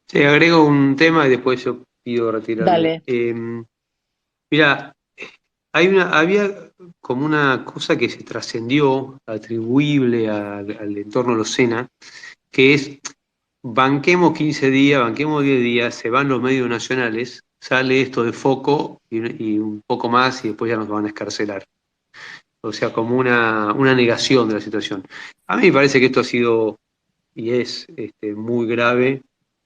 Speaker 2: Sí, agrego un tema y después yo pido retirarme.
Speaker 3: Dale.
Speaker 2: Mira, había como una cosa que se trascendió, atribuible al entorno Locena, que es banquemos 15 días, banquemos 10 días, se van los medios nacionales, sale esto de foco y un poco más y después ya nos van a escarcelar. O sea, como una negación de la situación. A mí me parece que esto ha sido y es muy grave,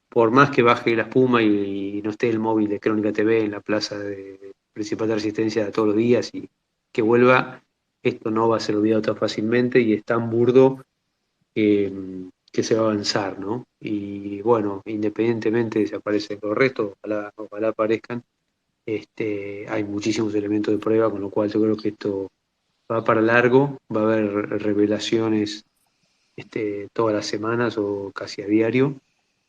Speaker 2: por más que baje la espuma y no esté el móvil de Crónica TV en la plaza principal de Resistencia todos los días y que vuelva, esto no va a ser olvidado tan fácilmente y es tan burdo que se va a avanzar, ¿no? Y bueno, independientemente de si aparecen los restos, ojalá aparezcan, hay muchísimos elementos de prueba, con lo cual yo creo que esto va para largo, va a haber revelaciones todas las semanas o casi a diario,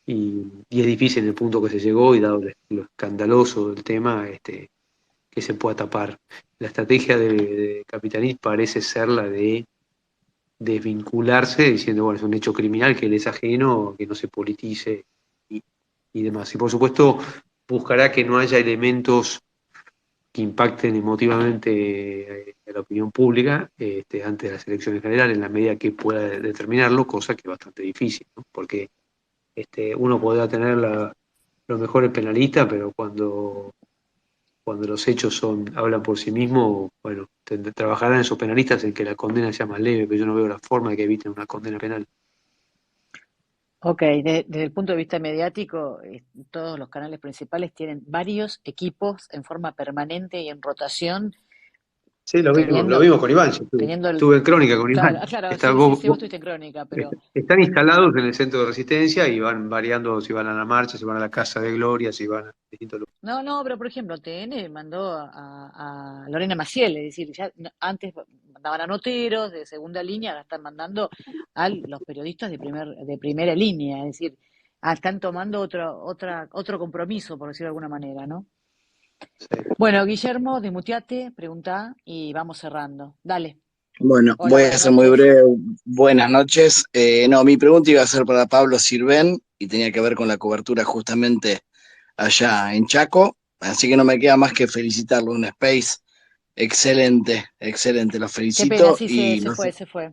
Speaker 2: y es difícil en el punto que se llegó y dado lo escandaloso del tema, que se pueda tapar. La estrategia de Capitanich parece ser la de desvincularse diciendo, bueno, es un hecho criminal que él es ajeno, que no se politice y, y demás. Y por supuesto buscará que no haya elementos que impacten emotivamente a la opinión pública antes de las elecciones generales, en la medida que pueda determinarlo, cosa que es bastante difícil, ¿no? Porque uno podrá tener los mejores penalistas, pero cuando los hechos hablan por sí mismos, bueno, trabajarán esos penalistas en que la condena sea más leve, pero yo no veo la forma de que eviten una condena penal.
Speaker 3: Ok, desde el punto de vista mediático, todos los canales principales tienen varios equipos en forma permanente y en rotación,
Speaker 2: Sí, lo
Speaker 3: teniendo,
Speaker 2: mismo con Iván, yo
Speaker 3: teniendo
Speaker 2: estuve en Crónica con
Speaker 3: claro,
Speaker 2: Iván.
Speaker 3: claro, sí, sí, vos estuviste en Crónica, pero
Speaker 2: Están instalados en el centro de Resistencia y van variando si van a la marcha, si van a la Casa de Gloria, si van a distintos lugares.
Speaker 3: no, pero por ejemplo, TN mandó a Lorena Maciel, es decir, ya antes mandaban a noteros de segunda línea, ahora están mandando a los periodistas de primera línea, es decir, están tomando otro compromiso, por decirlo de alguna manera, ¿no?
Speaker 2: Sí.
Speaker 3: Bueno, Guillermo, desmuteate, preguntá y vamos cerrando. Dale.
Speaker 8: Bueno,
Speaker 3: Hola,
Speaker 8: voy a
Speaker 3: buenas
Speaker 8: ser muy
Speaker 3: noches.
Speaker 8: breve. Buenas noches. No, mi pregunta iba a ser para Pablo Sirven y tenía que ver con la cobertura justamente allá en Chaco. Así que no me queda más que felicitarlo. Un space excelente, excelente. Los
Speaker 3: Qué pena,
Speaker 8: felicito
Speaker 3: sí,
Speaker 8: y,
Speaker 3: se fue, se fue.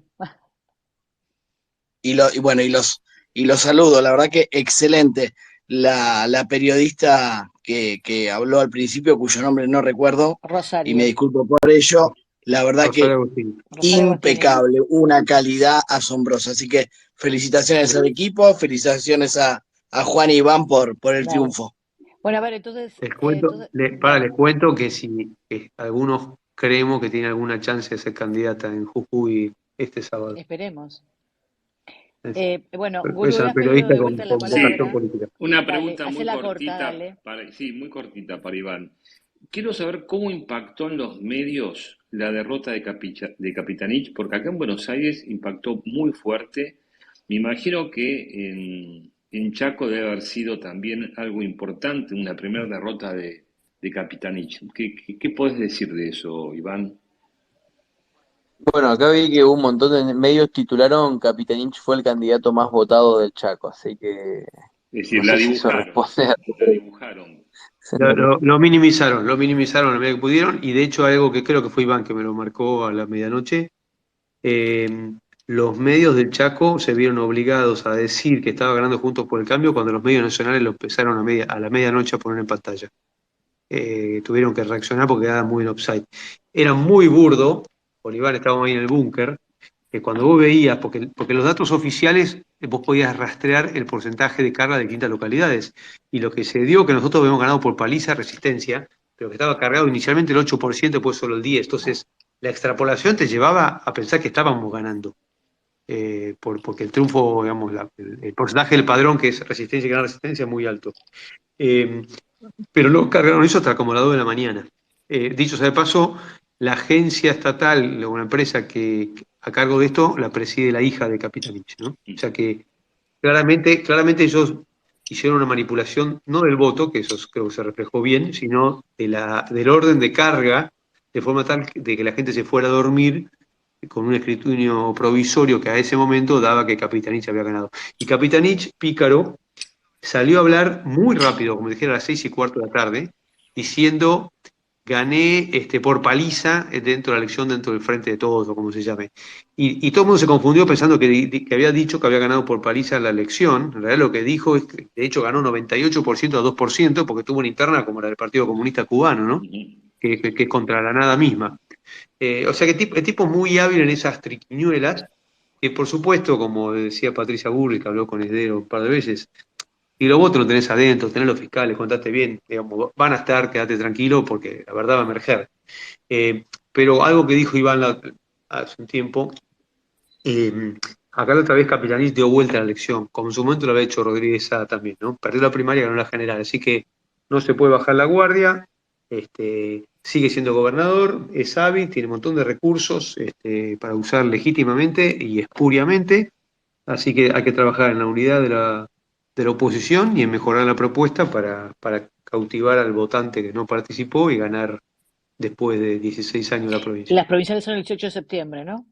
Speaker 8: bueno, y los saludo. La verdad que excelente. La periodista que habló al principio, cuyo nombre no recuerdo, y me
Speaker 3: Rosario,
Speaker 8: disculpo por ello. La verdad
Speaker 2: Rosario
Speaker 8: que
Speaker 2: Agustín.
Speaker 3: Rosario Agostini.
Speaker 8: impecable, una calidad asombrosa. Así que felicitaciones al equipo, felicitaciones a Juan y Iván por el
Speaker 3: Dale.
Speaker 8: triunfo.
Speaker 3: Bueno, a ver,
Speaker 2: Les
Speaker 3: dale,
Speaker 2: cuento que si algunos creemos que tiene alguna chance de ser candidata en Jujuy este sábado.
Speaker 3: esperemos.
Speaker 2: Es,
Speaker 3: Bueno, Guru,
Speaker 2: es una
Speaker 3: habías pedido
Speaker 2: periodista
Speaker 3: de vuelta la
Speaker 2: con vocación
Speaker 3: palabra.
Speaker 2: política.
Speaker 7: Una
Speaker 3: Dale,
Speaker 7: pregunta muy
Speaker 3: hacela corta,
Speaker 7: cortita,
Speaker 3: dale.
Speaker 7: sí, muy cortita para Iván. Quiero saber cómo impactó en los medios la derrota de Capitanich, porque acá en Buenos Aires impactó muy fuerte. Me imagino que en Chaco debe haber sido también algo importante, una primera derrota de Capitanich. ¿Qué podés decir de eso, Iván?
Speaker 5: Bueno, acá vi que un montón de medios titularon Capitanich fue el candidato más votado del Chaco, así que
Speaker 7: Es decir,
Speaker 5: no
Speaker 7: la
Speaker 5: sé si eso
Speaker 7: dibujaron,
Speaker 5: responde a
Speaker 7: la dibujaron.
Speaker 2: Lo minimizaron a la medida que pudieron, y de hecho algo que creo que fue Iván que me lo marcó a la medianoche, los medios del Chaco se vieron obligados a decir que estaba ganando Juntos por el Cambio cuando los medios nacionales lo empezaron a la medianoche a poner en pantalla. Tuvieron que reaccionar porque quedaba muy en offside. Era muy burdo, con Iván estábamos ahí en el búnker, que cuando vos veías, porque los datos oficiales vos podías rastrear el porcentaje de carga de distintas localidades, y lo que se dio que nosotros habíamos ganado por paliza Resistencia, pero que estaba cargado inicialmente el 8%, después solo el 10%, entonces la extrapolación te llevaba a pensar que estábamos ganando, porque el triunfo, digamos, el porcentaje del padrón que es Resistencia y Gran Resistencia es muy alto. Pero no cargaron eso hasta como las 2 de la mañana. Dicho sea de paso, la agencia estatal, una empresa que a cargo de esto, la preside la hija de Capitanich, ¿no? O sea que claramente ellos hicieron una manipulación, no del voto, que eso creo que se reflejó bien, sino del orden de carga, de forma tal de que la gente se fuera a dormir con un escrutinio provisorio que a ese momento daba que Capitanich había ganado. Y Capitanich, pícaro, salió a hablar muy rápido, como dijera a las 6:15 de la tarde, diciendo: gané por paliza dentro de la elección, dentro del Frente de Todos, o como se llame. Y todo el mundo se confundió pensando que había dicho que había ganado por paliza la elección. En realidad lo que dijo es que, de hecho, ganó 98% a 2%, porque tuvo una interna como la del Partido Comunista Cubano, ¿no? Que es contra la nada misma. O sea que el tipo muy hábil en esas triquiñuelas, que por supuesto, como decía Patricia Burri, que habló con Esdero un par de veces, y los votos lo tenés adentro, tenés los fiscales, contate bien, digamos, van a estar, quédate tranquilo, porque la verdad va a emerger. Pero algo que dijo Iván hace un tiempo, acá la otra vez Capitanich dio vuelta a la elección, como en su momento lo había hecho Rodríguez Sá también, ¿no? Perdió la primaria y ganó la general, así que no se puede bajar la guardia, sigue siendo gobernador, es hábil, tiene un montón de recursos para usar legítimamente y espuriamente, así que hay que trabajar en la unidad de la oposición y en mejorar la propuesta para cautivar al votante que no participó y ganar después de 16 años la provincia.
Speaker 3: Las provinciales son el 18 de septiembre, ¿no?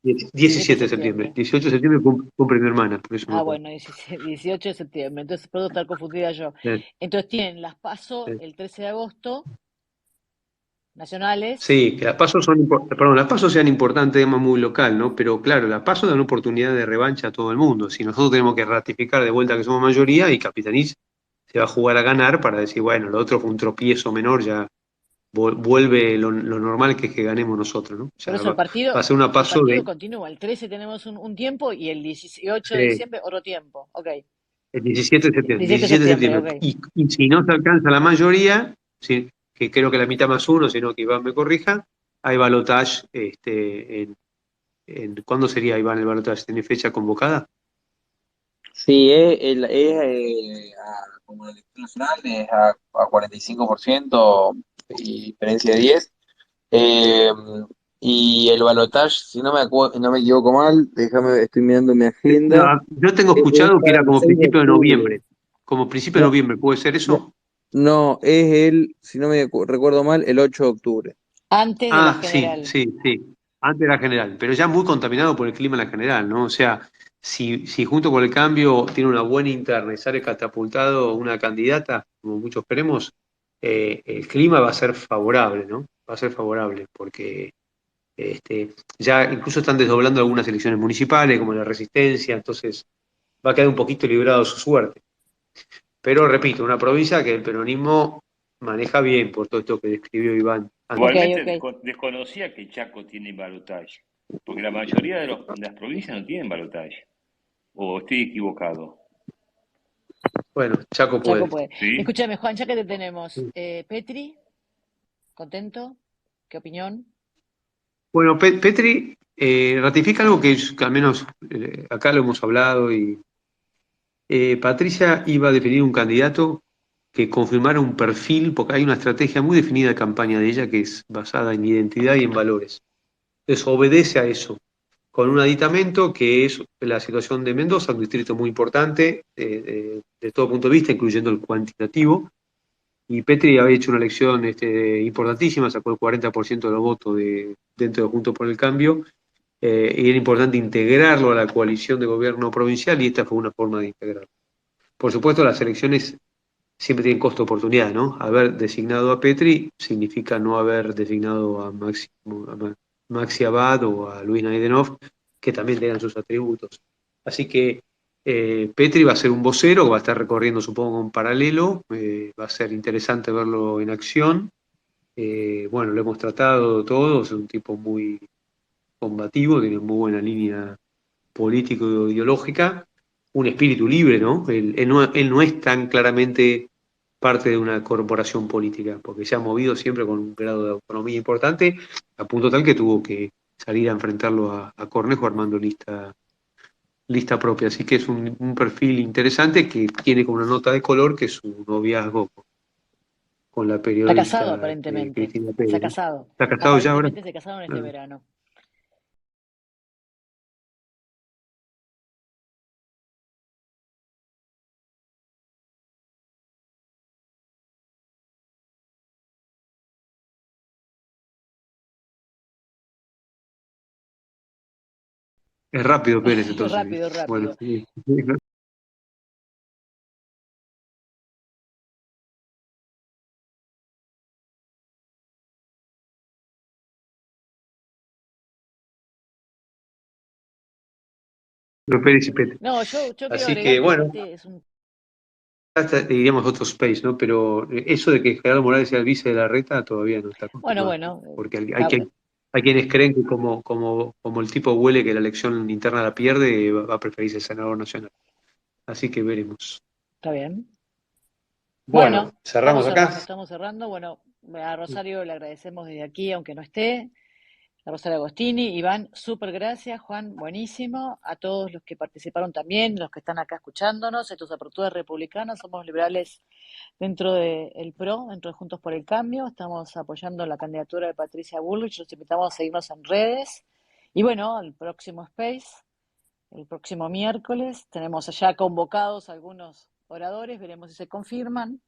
Speaker 2: 17 de septiembre. 18 de septiembre cumple mi hermana, por eso me acuerdo.
Speaker 3: Bueno, 18 de septiembre, entonces puedo estar confundida yo. Entonces tienen las PASO el 13 de agosto, nacionales.
Speaker 2: Sí, que las PASO sean importantes, digamos, muy local, ¿no? Pero claro, las PASO dan oportunidad de revancha a todo el mundo. Si nosotros tenemos que ratificar de vuelta que somos mayoría, y Capitanich se va a jugar a ganar para decir, bueno, lo otro fue un tropiezo menor, ya vuelve lo normal, que es que ganemos nosotros, ¿no? O sea,
Speaker 3: por eso
Speaker 2: va a ser una PASO
Speaker 3: el partido continúa. El 13 tenemos un tiempo y el 18 de diciembre otro tiempo. Ok.
Speaker 2: El 17 de septiembre.
Speaker 3: 17 de septiembre. Okay.
Speaker 2: Y si no se alcanza la mayoría, sí, que creo que la mitad más uno, sino que Iván me corrija, hay balotaje. ¿Cuándo sería, Iván, el balotaje? ¿Tiene fecha convocada?
Speaker 5: Sí, como la elección nacional es a 45% y diferencia de 10. Y el balotaje, si no me equivoco mal, estoy mirando mi agenda.
Speaker 2: No, yo tengo escuchado que era como principio de noviembre. Como principio de noviembre, ¿puede ser eso?
Speaker 5: No, si no me recuerdo mal, el 8 de octubre.
Speaker 3: Antes de la general.
Speaker 2: Sí. Antes de la general, pero ya muy contaminado por el clima en la general, ¿no? O sea, si junto con el cambio tiene una buena interna y sale catapultado una candidata, como muchos esperemos, el clima va a ser favorable, ¿no? Va a ser favorable, porque ya incluso están desdoblando algunas elecciones municipales, como la Resistencia, entonces va a quedar un poquito librado su suerte. Pero repito, una provincia que el peronismo maneja bien, por todo esto que describió Iván.
Speaker 7: Igualmente desconocía que Chaco tiene balotaje, porque la mayoría de las provincias no tienen balotaje. ¿O estoy equivocado?
Speaker 2: Bueno, Chaco puede.
Speaker 3: ¿Sí? Escúchame, Juan, ya que te tenemos. Petri, ¿contento? ¿Qué opinión?
Speaker 2: Bueno, Petri ratifica algo que al menos acá lo hemos hablado, y Patricia iba a definir un candidato que confirmara un perfil, porque hay una estrategia muy definida de campaña de ella que es basada en identidad y en valores. Entonces obedece a eso, con un aditamento que es la situación de Mendoza, un distrito muy importante de todo punto de vista, incluyendo el cuantitativo. Y Petri había hecho una elección importantísima, sacó el 40% de los votos dentro de Juntos por el Cambio, y era importante integrarlo a la coalición de gobierno provincial, y esta fue una forma de integrarlo. Por supuesto, las elecciones siempre tienen costo-oportunidad, ¿no? Haber designado a Petri significa no haber designado a Maxi Abad o a Luis Naidenov, que también tengan sus atributos. Así que Petri va a ser un vocero que va a estar recorriendo, supongo, en paralelo. Va a ser interesante verlo en acción. Bueno, lo hemos tratado todos, es un tipo con combativo, tiene muy buena línea político-ideológica, un espíritu libre, ¿no? Él no es tan claramente parte de una corporación política, porque se ha movido siempre con un grado de autonomía importante, a punto tal que tuvo que salir a enfrentarlo a Cornejo armando lista propia. Así que es un perfil interesante que tiene como una nota de color que es su noviazgo con la
Speaker 3: Está casado
Speaker 2: periodista
Speaker 3: aparentemente.
Speaker 2: Cristina
Speaker 3: Se ha
Speaker 2: Pérez, ¿no?
Speaker 3: casado.
Speaker 2: ¿Está casado ya ahora?
Speaker 3: Aparentemente se casaron este verano.
Speaker 2: Es rápido Pérez, entonces.
Speaker 3: Rápido, rápido.
Speaker 2: Bueno, sí. Pérez y Pete.
Speaker 3: No, yo quiero
Speaker 2: Así
Speaker 3: agregar
Speaker 2: que,
Speaker 3: que
Speaker 2: bueno,
Speaker 3: Pete es un...
Speaker 2: hasta diríamos otro space, ¿no? Pero eso de que Gerardo Morales sea el vice de la reta todavía no está confirmado.
Speaker 3: Bueno,
Speaker 2: Porque
Speaker 3: está-
Speaker 2: hay quienes creen que como el tipo huele que la elección interna la pierde, va a preferir ser senador nacional. Así que veremos.
Speaker 3: está bien.
Speaker 2: Bueno, cerramos acá.
Speaker 3: Estamos cerrando. Bueno, a Rosario le agradecemos desde aquí, aunque no esté. A Rosario Agostini, Iván, súper gracias, Juan, buenísimo. A todos los que participaron también, los que están acá escuchándonos, estos aperturas republicanas, somos liberales dentro del PRO, dentro de Juntos por el Cambio. Estamos apoyando la candidatura de Patricia Bullrich, los invitamos a seguirnos en redes. Y bueno, el próximo Space, el próximo miércoles, tenemos allá convocados algunos oradores, veremos si se confirman.